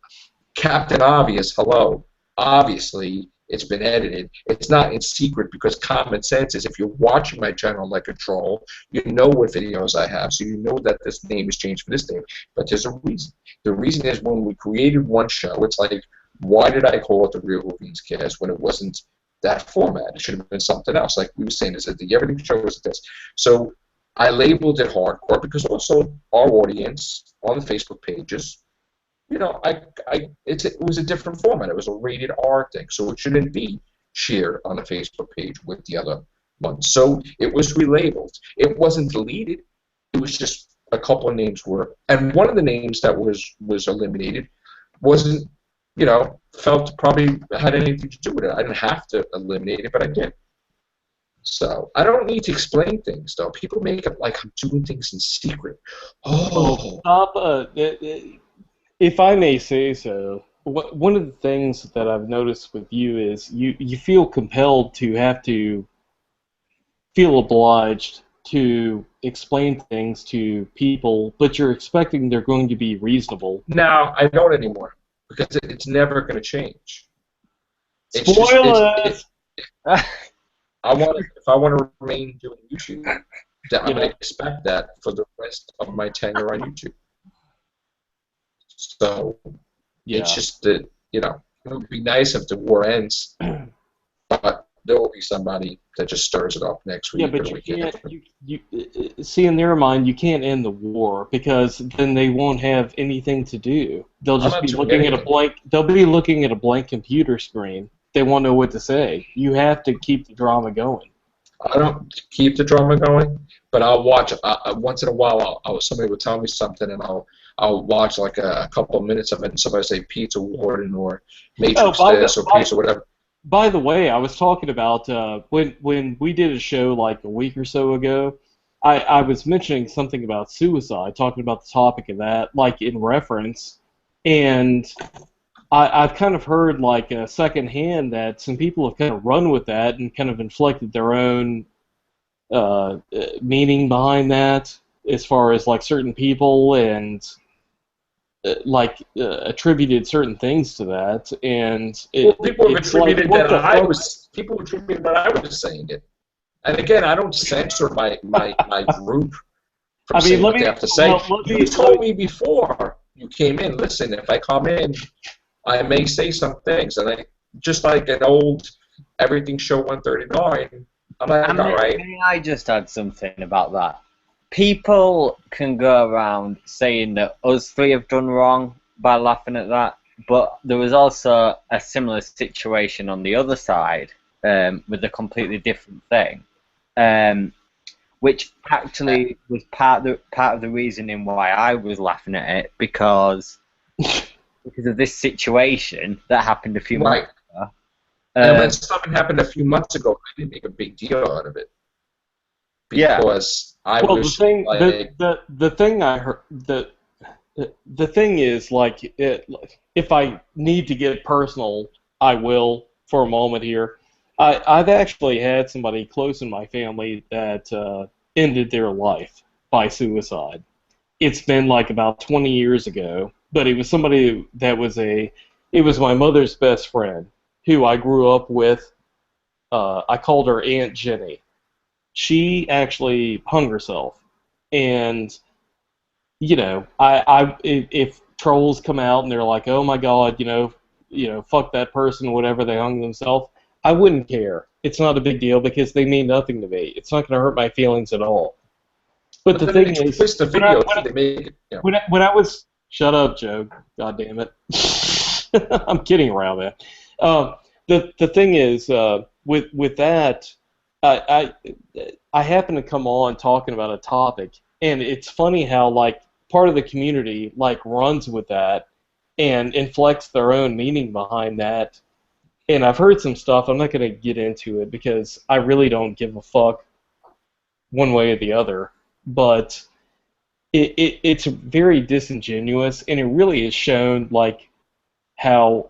[SPEAKER 1] Captain Obvious, hello. Obviously, it's been edited. It's not in secret because common sense is if you're watching my channel like a troll, you know what videos I have, so you know that this name is changed for this name. But there's a reason. The reason is when we created one show, it's like, why did I call it the Real Hoovians Cast when it wasn't that format. It should have been something else. Like we were saying, is that the Everything Show was this. So I labeled it hardcore because also our audience on the Facebook pages, it was a different format. It was a rated R thing, so it shouldn't be shared on the Facebook page with the other ones. So it was relabeled. It wasn't deleted. It was just a couple of names were, and one of the names that was eliminated wasn't, felt probably had anything to do with it. I didn't have to eliminate it, but I did. So I don't need to explain things, though. People make it like I'm doing things in secret. Oh.
[SPEAKER 2] Stop. If I may say so, one of the things that I've noticed with you is you feel compelled to have to feel obliged to explain things to people, but you're expecting they're going to be reasonable.
[SPEAKER 1] No, I don't anymore, because it's never going to change.
[SPEAKER 2] Spoilers!
[SPEAKER 1] If I want to remain doing YouTube, I'm going to expect that for the rest of my tenure on YouTube. So it's just that, it would be nice if the war ends, but there will be somebody that just stirs it up next week.
[SPEAKER 2] Yeah, but you can't. You see, in their mind, you can't end the war because then they won't have anything to do. They'll just be looking at a blank. They'll be looking at a blank computer screen. They won't know what to say. You have to keep the drama going.
[SPEAKER 1] I don't keep the drama going, but I'll watch. Once in a while, somebody will tell me something, and I'll watch like a couple of minutes of it, and somebody say Pizza Warden or Matrix this or Pizza whatever.
[SPEAKER 2] By the way, I was talking about when we did a show like a week or so ago, I was mentioning something about suicide, talking about the topic of that, like in reference, and I've kind of heard like secondhand that some people have kind of run with that and kind of inflected their own meaning behind that, as far as like certain people and attributed certain things to that, and
[SPEAKER 1] people have attributed that I was saying it. And again, I don't censor my group from saying what they have to say. You told me before you came in. Listen, if I come in, I may say some things, and I just like an old Everything Show 139. I'm like, all right.
[SPEAKER 3] May I just add something about that? People can go around saying that us three have done wrong by laughing at that, but there was also a similar situation on the other side with a completely different thing, which actually was part of the reasoning why I was laughing at it, because of this situation that happened a few months ago.
[SPEAKER 1] And when something happened a few months ago, I didn't make a big deal out of it. Because
[SPEAKER 2] the thing I heard, the thing is, like, if I need to get personal, I will for a moment here. I've actually had somebody close in my family that ended their life by suicide. It's been like about 20 years ago, but it was somebody that it was my mother's best friend, who I grew up with. I called her Aunt Jenny. She actually hung herself, and if trolls come out and they're like, oh my God, fuck that person, whatever, they hung themselves, I wouldn't care. It's not a big deal because they mean nothing to me. It's not going to hurt my feelings at all. But the thing is, when I was, shut up, Joe, God damn it, I'm kidding around, man. The thing is, with that. I happen to come on talking about a topic, and it's funny how like part of the community like runs with that and inflects their own meaning behind that. And I've heard some stuff. I'm not going to get into it because I really don't give a fuck one way or the other. But it's very disingenuous, and it really is shown like how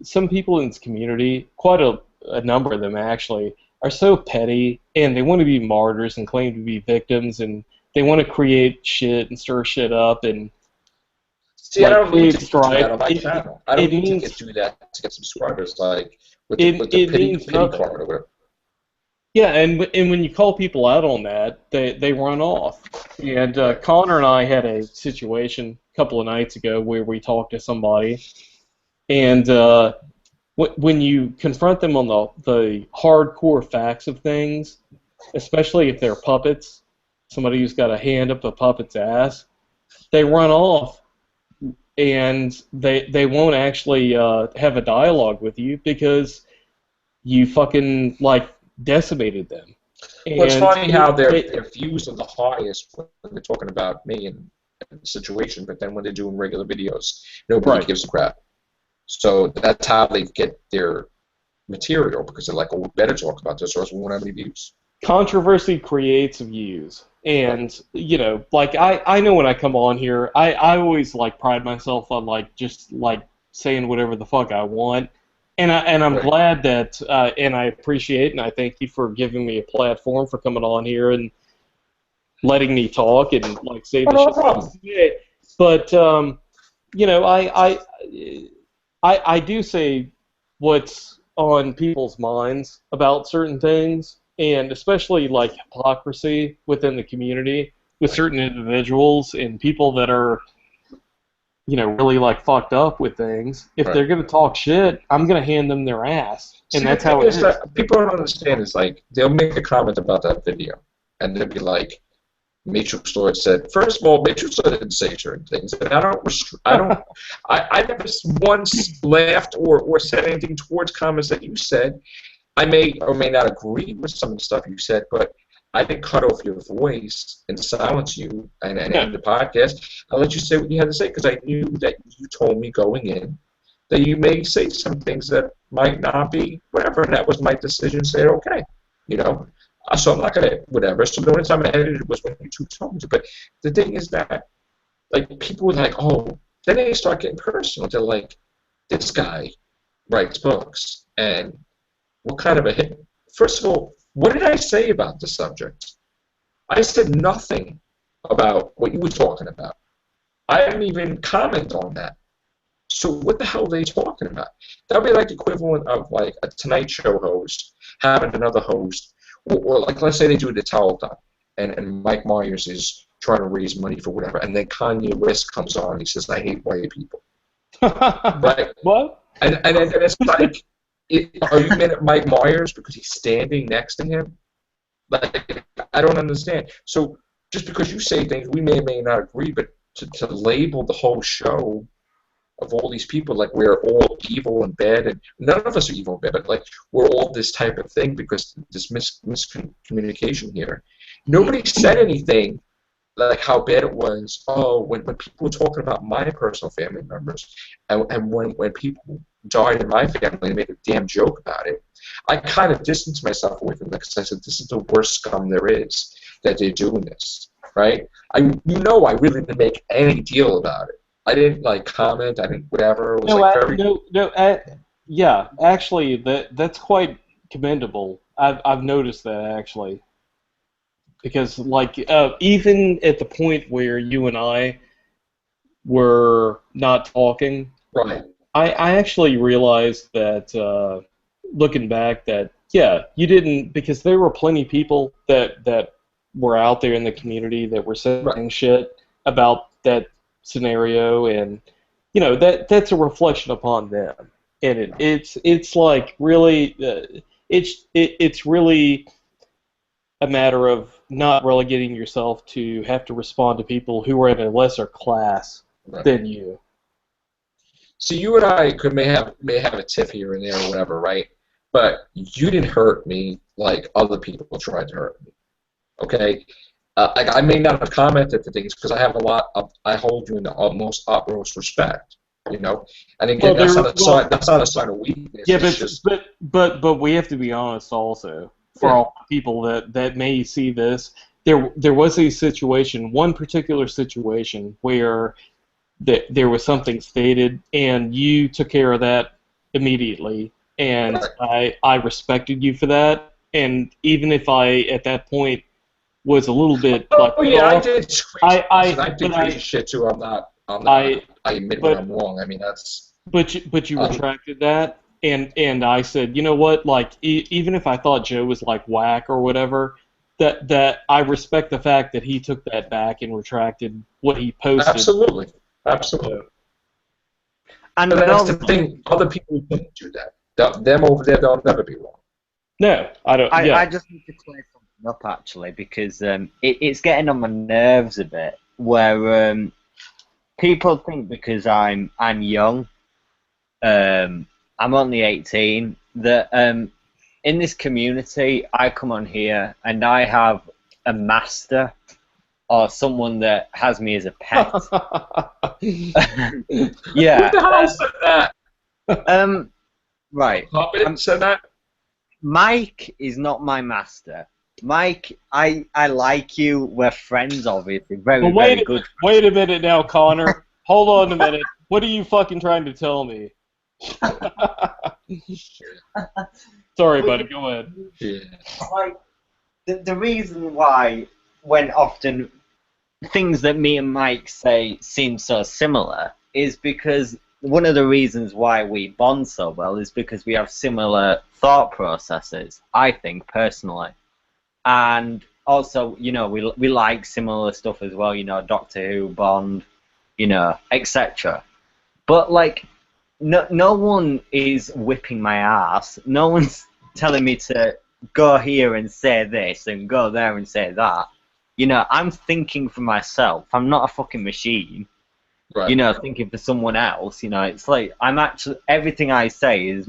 [SPEAKER 2] some people in this community, quite a number of them actually, are so petty, and they want to be martyrs and claim to be victims, and they want to create shit and stir shit up and.
[SPEAKER 1] See, I don't need to do that on my channel. I don't need to do that to get subscribers, like with the pity part or whatever.
[SPEAKER 2] Yeah, and when you call people out on that, they run off. And Connor and I had a situation a couple of nights ago where we talked to somebody, and when you confront them on the hardcore facts of things, especially if they're puppets, somebody who's got a hand up a puppet's ass, they run off and they won't actually have a dialogue with you because you fucking like decimated them.
[SPEAKER 1] Well, it's
[SPEAKER 2] And
[SPEAKER 1] funny how their views are the highest when they're talking about me and the situation, but then when they're doing regular videos, nobody
[SPEAKER 2] Right.
[SPEAKER 1] gives a crap. So that's how they get their material, because they're like, oh, we better talk about this or else we won't have any views.
[SPEAKER 2] Controversy creates views. And, you know, like I know when I come on here, I always like pride myself on like just like saying whatever the fuck I want. And I'm
[SPEAKER 1] Right.
[SPEAKER 2] glad that and I appreciate and I thank you for giving me a platform for coming on here and letting me talk and like say the
[SPEAKER 1] No
[SPEAKER 2] shit.
[SPEAKER 1] problem.
[SPEAKER 2] But you know, I do say what's on people's minds about certain things, and especially like hypocrisy within the community with certain individuals and people that are, you know, really like fucked up with things. If
[SPEAKER 1] Right.
[SPEAKER 2] they're gonna talk shit, I'm gonna hand them their ass, and
[SPEAKER 1] See,
[SPEAKER 2] that's
[SPEAKER 1] the
[SPEAKER 2] how
[SPEAKER 1] thing
[SPEAKER 2] it is.
[SPEAKER 1] that people don't understand is like they'll make a comment about that video, and they'll be like, Matrix Lord said. First of all, Matrix Lord didn't say certain things, and I never once laughed or said anything towards comments that you said. I may or may not agree with some of the stuff you said, but I didn't cut off your voice and silence you and end the podcast. I let you say what you had to say because I knew that you told me going in that you may say some things that might not be whatever, and that was my decision to say, okay, you know. So I'm not going to whatever. So the only time I edited was when you two told me to. But the thing is that, like, people were like, oh, then they start getting personal. They're like, this guy writes books, and what kind of a hit? First of all, what did I say about the subject? I said nothing about what you were talking about. I didn't even comment on that. So what the hell are they talking about? That would be like the equivalent of like a Tonight Show host having another host, or like let's say they do the telethon, and Mike Myers is trying to raise money for whatever, and then Kanye West comes on and he says, I hate white people. Right?
[SPEAKER 2] What?
[SPEAKER 1] And it's like, are you mad at Mike Myers because he's standing next to him? Like, I don't understand. So just because you say things, we may or may not agree, but to label the whole show of all these people like we're all evil and bad, and none of us are evil and bad, but like we're all this type of thing because this miscommunication here. Nobody said anything like how bad it was. Oh, when people were talking about my personal family members, and when people died in my family, they made a damn joke about it. I kind of distanced myself away from that because I said this is the worst scum there is that they're doing this, right? I really didn't make any deal about it. I didn't like comment. I didn't whatever. It was like very
[SPEAKER 2] yeah. Actually, that's quite commendable. I've noticed that actually, because like even at the point where you and I were not talking,
[SPEAKER 1] right.
[SPEAKER 2] I actually realized that looking back that yeah, you didn't, because there were plenty of people that were out there in the community that were saying
[SPEAKER 1] Right.
[SPEAKER 2] shit about that scenario, and you know that's a reflection upon them, and it's like really it's really a matter of not relegating yourself to have to respond to people who are in a lesser class
[SPEAKER 1] Right.
[SPEAKER 2] than you.
[SPEAKER 1] So you and I may have a tiff here and there or whatever, right? But you didn't hurt me like other people tried to hurt me. Okay. Like I may not have commented to things because I have I hold you in the utmost respect, you know. And again,
[SPEAKER 2] Well,
[SPEAKER 1] that's not a sign of weakness.
[SPEAKER 2] Yeah,
[SPEAKER 1] it's just,
[SPEAKER 2] but we have to be honest also. For
[SPEAKER 1] Yeah.
[SPEAKER 2] all the people that may see this, there was a situation, one particular situation where there was something stated, and you took care of that immediately, and I respected you for that. And even if I at that point was a little bit like,
[SPEAKER 1] oh yeah, I
[SPEAKER 2] off,
[SPEAKER 1] did crazy shit too. I admit when I'm wrong. I mean that's.
[SPEAKER 2] But you retracted that, and I said, you know what? Like, even if I thought Joe was like whack or whatever, that I respect the fact that he took that back and retracted what he posted.
[SPEAKER 1] Absolutely.
[SPEAKER 3] And
[SPEAKER 1] But that's the thing. Other people didn't do that. Them over there, they'll never be wrong.
[SPEAKER 2] No, I don't.
[SPEAKER 3] I just need to clear something up actually because it's getting on my nerves a bit. Where people think because I'm young, I'm only 18, that in this community I come on here and I have a master or someone that has me as a pet. Yeah.
[SPEAKER 1] Who the hell said that?
[SPEAKER 3] Right.
[SPEAKER 1] Puppet said that?
[SPEAKER 3] Mike is not my master. Mike, I like you. We're friends, obviously. Very, very good.
[SPEAKER 2] Wait a minute now, Connor. Hold on a minute. What are you fucking trying to tell me? Sorry, buddy. Go ahead.
[SPEAKER 1] Yeah.
[SPEAKER 3] Like, the reason why, when often things that me and Mike say seem so similar, is because one of the reasons why we bond so well is because we have similar thought processes, I think, personally. And also, you know, we like similar stuff as well, you know, Doctor Who, Bond, you know, etc. But, like, no one is whipping my ass. No one's telling me to go here and say this and go there and say that. You know, I'm thinking for myself. I'm not a fucking machine.
[SPEAKER 1] Right.
[SPEAKER 3] You know, thinking for someone else. You know, it's like I'm actually, everything I say is,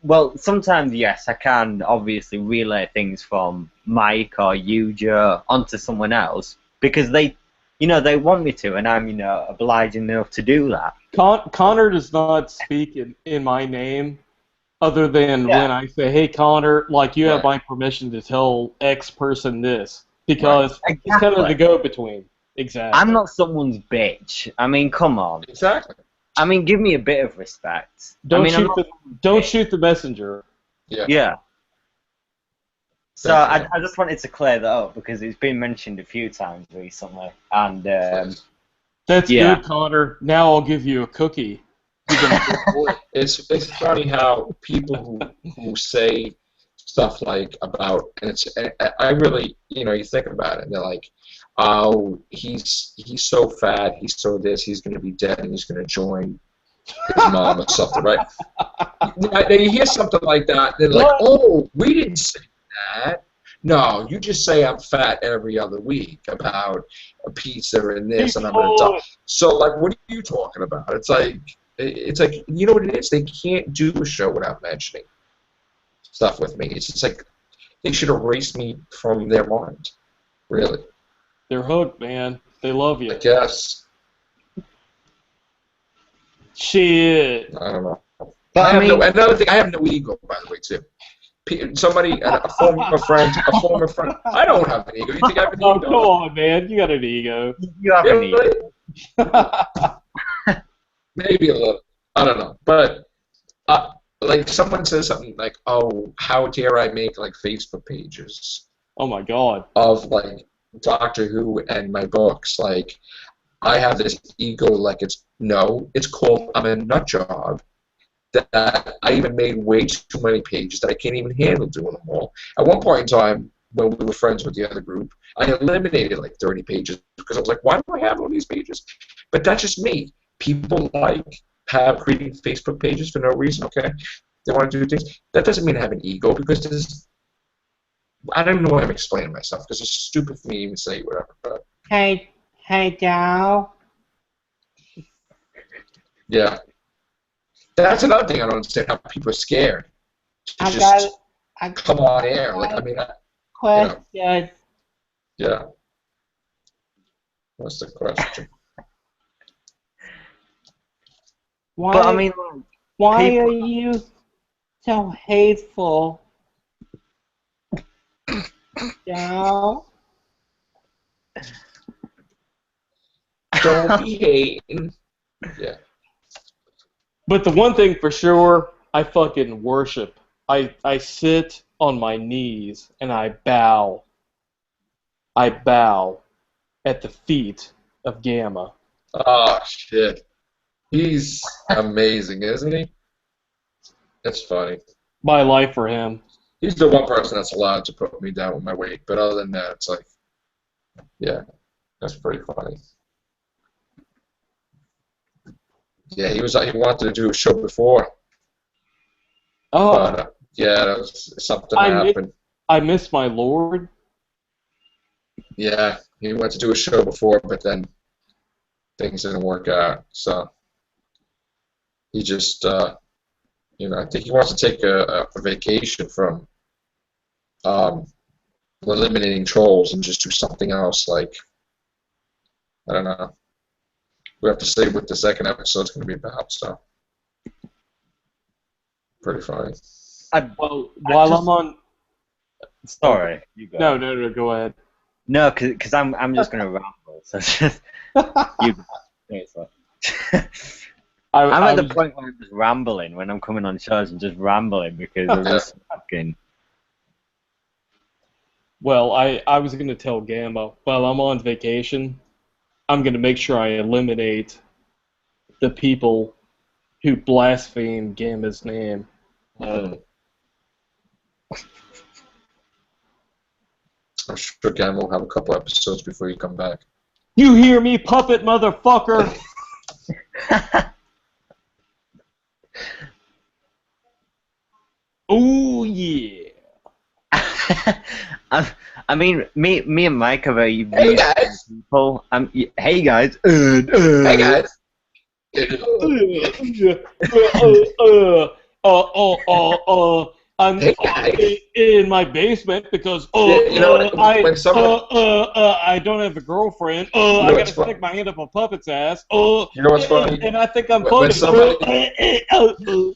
[SPEAKER 3] well, sometimes yes, I can obviously relay things from Mike or you, Joe, onto someone else because they, you know, they want me to, and I'm, you know, obliging enough to do that.
[SPEAKER 2] Connor does not speak in my name, other than
[SPEAKER 3] Yeah.
[SPEAKER 2] when I say, "Hey, Connor, like you have
[SPEAKER 1] Right.
[SPEAKER 2] my permission to tell X person this," because
[SPEAKER 3] Right.
[SPEAKER 2] it's kind of the
[SPEAKER 3] Exactly.
[SPEAKER 2] go-between. Exactly.
[SPEAKER 3] I'm not someone's bitch. I mean, come on.
[SPEAKER 1] Exactly.
[SPEAKER 3] I mean, give me a bit of respect.
[SPEAKER 2] Don't
[SPEAKER 3] I mean, I'm
[SPEAKER 2] shoot
[SPEAKER 3] not,
[SPEAKER 2] don't shoot the messenger.
[SPEAKER 1] Yeah.
[SPEAKER 3] yeah. So
[SPEAKER 1] Definitely.
[SPEAKER 3] I just wanted to clear that up because it's been mentioned a few times recently, and
[SPEAKER 2] That's
[SPEAKER 3] Yeah.
[SPEAKER 2] good, Connor. Now I'll give you a cookie.
[SPEAKER 1] It's funny how people who say stuff like about, and I really, you know, you think about it and they're like, oh, he's so fat, he's so this, he's going to be dead and he's going to join his mom or something, right? Now you hear something like that, they're like, oh, we didn't say that. No, you just say I'm fat every other week about a pizza and this, and I'm going to die. So, like, what are you talking about? It's like, you know what it is? They can't do a show without mentioning stuff with me. It's just like they should erase me from their mind. Really,
[SPEAKER 2] They're hooked, man. They love you.
[SPEAKER 1] I guess.
[SPEAKER 2] Shit.
[SPEAKER 1] I don't know.
[SPEAKER 3] But I mean,
[SPEAKER 1] Another thing, I have no ego, by the way, too. Somebody, a former friend. I don't have an ego. You think I have an
[SPEAKER 2] Oh,
[SPEAKER 1] ego?
[SPEAKER 2] come on, man. You got an ego.
[SPEAKER 3] you have an ego.
[SPEAKER 1] Really? Maybe a little. I don't know. But like someone says something like, "Oh, how dare I make like Facebook pages
[SPEAKER 2] Oh my God.
[SPEAKER 1] of like Doctor Who and my books?" Like, I have this ego. Like, it's called I'm a nut job. That I even made way too many pages that I can't even handle doing them all. At one point in time, when we were friends with the other group, I eliminated like 30 pages because I was like, why do I have all these pages? But that's just me. People like creating Facebook pages for no reason, okay? They want to do things. That doesn't mean I have an ego because I don't even know why I'm explaining myself because it's stupid for me to even say whatever. But,
[SPEAKER 4] Hey, Dow.
[SPEAKER 1] yeah. That's another thing I don't understand, how people are scared to
[SPEAKER 4] I
[SPEAKER 1] just
[SPEAKER 4] got
[SPEAKER 1] come on air. Like, I mean,
[SPEAKER 4] question.
[SPEAKER 1] yeah. What's the question?
[SPEAKER 4] Why,
[SPEAKER 3] But I mean,
[SPEAKER 4] why
[SPEAKER 3] people-
[SPEAKER 4] are you so hateful? Dow?
[SPEAKER 1] Don't be hating. Yeah.
[SPEAKER 2] But the one thing for sure, I fucking worship. I sit on my knees and I bow. I bow at the feet of Gamma.
[SPEAKER 1] Oh, shit. He's amazing, isn't he? That's funny.
[SPEAKER 2] My life for him.
[SPEAKER 1] He's the one person that's allowed to put me down with my weight. But other than that, it's like, yeah, that's pretty funny. Yeah, he wanted to do a show before.
[SPEAKER 2] Oh,
[SPEAKER 1] But yeah, that was something
[SPEAKER 2] I
[SPEAKER 1] happened.
[SPEAKER 2] I miss my lord.
[SPEAKER 1] Yeah, he went to do a show before, but then things didn't work out. So he just, I think he wants to take a vacation from um, eliminating trolls and just do something else. Like, I don't know. We have to see what the second episode's going to be about. So pretty funny.
[SPEAKER 2] Well,
[SPEAKER 3] I
[SPEAKER 2] while
[SPEAKER 3] just-
[SPEAKER 2] I'm on,
[SPEAKER 3] Sorry, you go.
[SPEAKER 2] no, go ahead.
[SPEAKER 3] No, because I'm just gonna ramble. So just you go. Seriously. I'm at the point where I'm just rambling when I'm coming on shows and just rambling because I'm just fucking.
[SPEAKER 2] Well, I was going to tell Gamma, while I'm on vacation, I'm going to make sure I eliminate the people who blaspheme Gamma's name.
[SPEAKER 1] I'm sure Gam will have a couple episodes before you come back.
[SPEAKER 2] You hear me, puppet motherfucker? Oh, yeah.
[SPEAKER 3] I mean, me and Mike are very
[SPEAKER 1] Hey guys!
[SPEAKER 3] people. Hey guys.
[SPEAKER 1] Hey guys!
[SPEAKER 2] I'm
[SPEAKER 1] Hey, guys.
[SPEAKER 2] in my basement because
[SPEAKER 1] when someone,
[SPEAKER 2] I don't have a girlfriend. I
[SPEAKER 1] know
[SPEAKER 2] gotta
[SPEAKER 1] what's funny?
[SPEAKER 2] stick my hand up a puppet's ass.
[SPEAKER 1] You know what's funny?
[SPEAKER 2] And I think I'm
[SPEAKER 1] When
[SPEAKER 2] floating.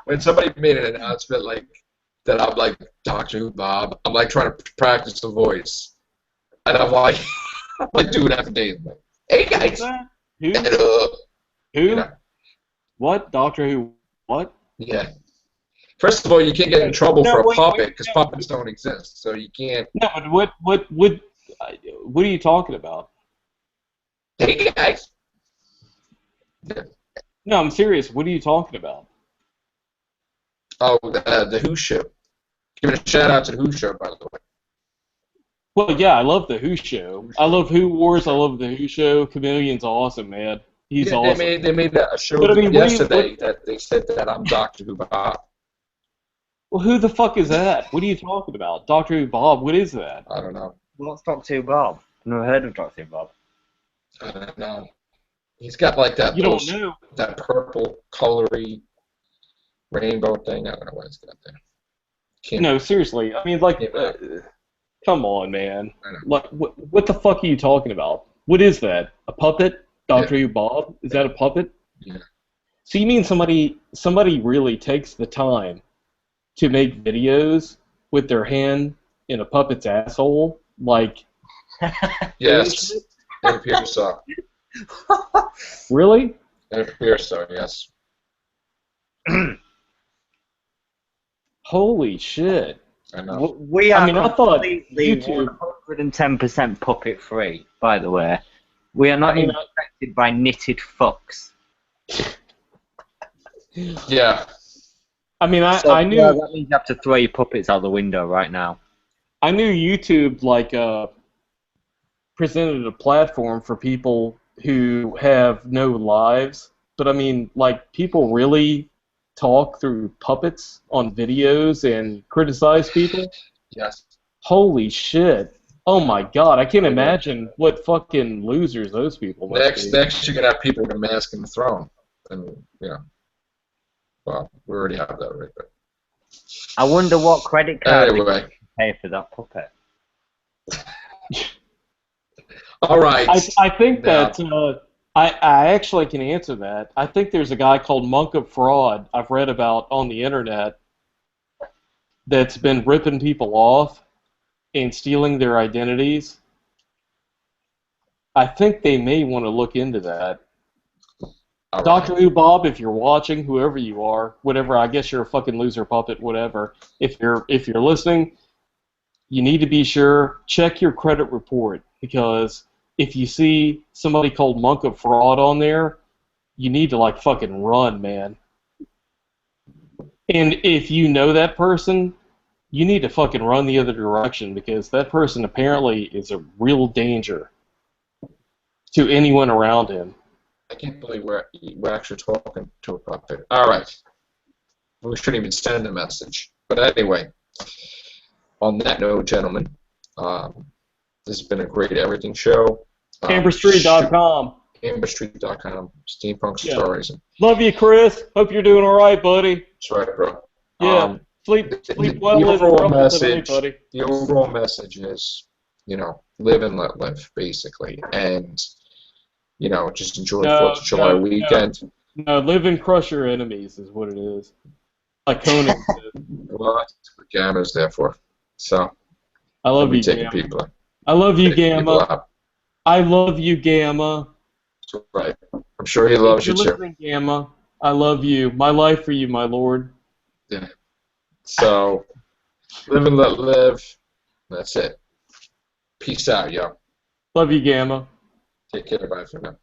[SPEAKER 1] when somebody made an announcement like that, I'm like Doctor Who Bob. I'm like trying to practice the voice, and I'm like, I'm like doing that for days. I'm like, hey guys,
[SPEAKER 2] Who?
[SPEAKER 1] hello.
[SPEAKER 2] Who?
[SPEAKER 1] You know,
[SPEAKER 2] What? Doctor Who? What?
[SPEAKER 1] yeah. First of all, you can't get in trouble
[SPEAKER 2] No,
[SPEAKER 1] for a
[SPEAKER 2] wait,
[SPEAKER 1] puppet
[SPEAKER 2] wait,
[SPEAKER 1] because
[SPEAKER 2] no.
[SPEAKER 1] puppets don't exist. So you can't.
[SPEAKER 2] No, but what are you talking about?
[SPEAKER 1] Hey guys.
[SPEAKER 2] No, I'm serious. What are you talking about?
[SPEAKER 1] Oh, the Who show. Giving a shout out to the Who show, by the way.
[SPEAKER 2] Well, yeah, I love the Who show. I love Who Wars. I love the Who show. Chameleon's awesome, man. He's
[SPEAKER 1] Yeah,
[SPEAKER 2] awesome.
[SPEAKER 1] they made a show
[SPEAKER 2] But, I mean, what do you-
[SPEAKER 1] yesterday that they said that I'm Doctor Who Bob.
[SPEAKER 2] Well, who the fuck is that? What are you talking about? Doctor Who Bob? What is that?
[SPEAKER 1] I don't know.
[SPEAKER 3] What's Doctor Who Bob? I've never heard of Doctor Who Bob.
[SPEAKER 1] I don't know. He's got like that
[SPEAKER 2] You don't
[SPEAKER 1] little-
[SPEAKER 2] know.
[SPEAKER 1] that purple colory rainbow thing. I don't know what it's got there. Can't,
[SPEAKER 2] No, seriously. I mean, like,
[SPEAKER 1] Yeah.
[SPEAKER 2] come on, man.
[SPEAKER 1] I know.
[SPEAKER 2] Like, what the fuck are you talking about? What is that? A puppet? Doctor Who Bob? Is that a puppet?
[SPEAKER 1] Yeah.
[SPEAKER 2] So you mean somebody really takes the time to make videos with their hand in a puppet's asshole? Like,
[SPEAKER 1] Yes, it appears so.
[SPEAKER 2] really?
[SPEAKER 1] It appears so. Yes.
[SPEAKER 2] Holy shit.
[SPEAKER 1] I know.
[SPEAKER 3] We are
[SPEAKER 2] I mean, I thought
[SPEAKER 3] completely
[SPEAKER 2] YouTube-
[SPEAKER 3] 110% puppet free, by the way. We are not
[SPEAKER 2] I mean,
[SPEAKER 3] infected by knitted fucks.
[SPEAKER 1] Yeah.
[SPEAKER 2] I mean,
[SPEAKER 3] So,
[SPEAKER 2] I knew
[SPEAKER 3] yeah, that means you have to throw your puppets out the window right now.
[SPEAKER 2] I knew YouTube presented a platform for people who have no lives, but I mean, like, people really talk through puppets on videos and criticize people?
[SPEAKER 1] Yes.
[SPEAKER 2] Holy shit. Oh my god, I can't imagine what fucking losers those people must be.
[SPEAKER 1] Next, you're gonna have people with a mask in the throne, and well, we already have that, right? But
[SPEAKER 3] I wonder what credit card they
[SPEAKER 1] anyway,
[SPEAKER 3] pay for that puppet.
[SPEAKER 1] all right.
[SPEAKER 2] I think
[SPEAKER 1] Now-
[SPEAKER 2] that I actually can answer that. I think there's a guy called Monk of Fraud I've read about on the internet that's been ripping people off and stealing their identities. I think they may want to look into that.
[SPEAKER 1] All right.
[SPEAKER 2] Doctor Who Bob, if you're watching, whoever you are, whatever, I guess you're a fucking loser puppet, whatever. If you're listening, you need to be sure, check your credit report, because if you see somebody called Monk of Fraud on there, you need to like fucking run, man. And if you know that person, you need to fucking run the other direction, because that person apparently is a real danger to anyone around him.
[SPEAKER 1] I can't believe we're actually talking to a puppet. All right. We shouldn't even send a message. But anyway, on that note, gentlemen, this has been a great everything show.
[SPEAKER 2] Camberstreet.com.
[SPEAKER 1] Camberstreet.com. Steampunk
[SPEAKER 2] Yeah.
[SPEAKER 1] Stories.
[SPEAKER 2] Love you, Chris. Hope you're doing all right, buddy.
[SPEAKER 1] That's right, bro.
[SPEAKER 2] Yeah. Sleep well
[SPEAKER 1] the
[SPEAKER 2] as
[SPEAKER 1] overall
[SPEAKER 2] well
[SPEAKER 1] message,
[SPEAKER 2] tonight, buddy.
[SPEAKER 1] the overall message is, live and let live, basically, and just enjoy the
[SPEAKER 2] No,
[SPEAKER 1] 4th of July
[SPEAKER 2] no,
[SPEAKER 1] weekend.
[SPEAKER 2] No, live and crush your enemies is what it is. Like Conan said.
[SPEAKER 1] Well, that's what Gamma's there for. So
[SPEAKER 2] I love
[SPEAKER 1] we
[SPEAKER 2] you,
[SPEAKER 1] taking
[SPEAKER 2] Gamma.
[SPEAKER 1] people,
[SPEAKER 2] I love you,
[SPEAKER 1] taking people
[SPEAKER 2] Gamma.
[SPEAKER 1] out.
[SPEAKER 2] I love you, Gamma.
[SPEAKER 1] That's right. I'm sure he loves you
[SPEAKER 2] If you're
[SPEAKER 1] too.
[SPEAKER 2] listening, Gamma, I love you. My life for you, my lord.
[SPEAKER 1] Yeah. So live and let live. That's it. Peace out, yo.
[SPEAKER 2] Love you, Gamma.
[SPEAKER 1] Take care. Bye for now.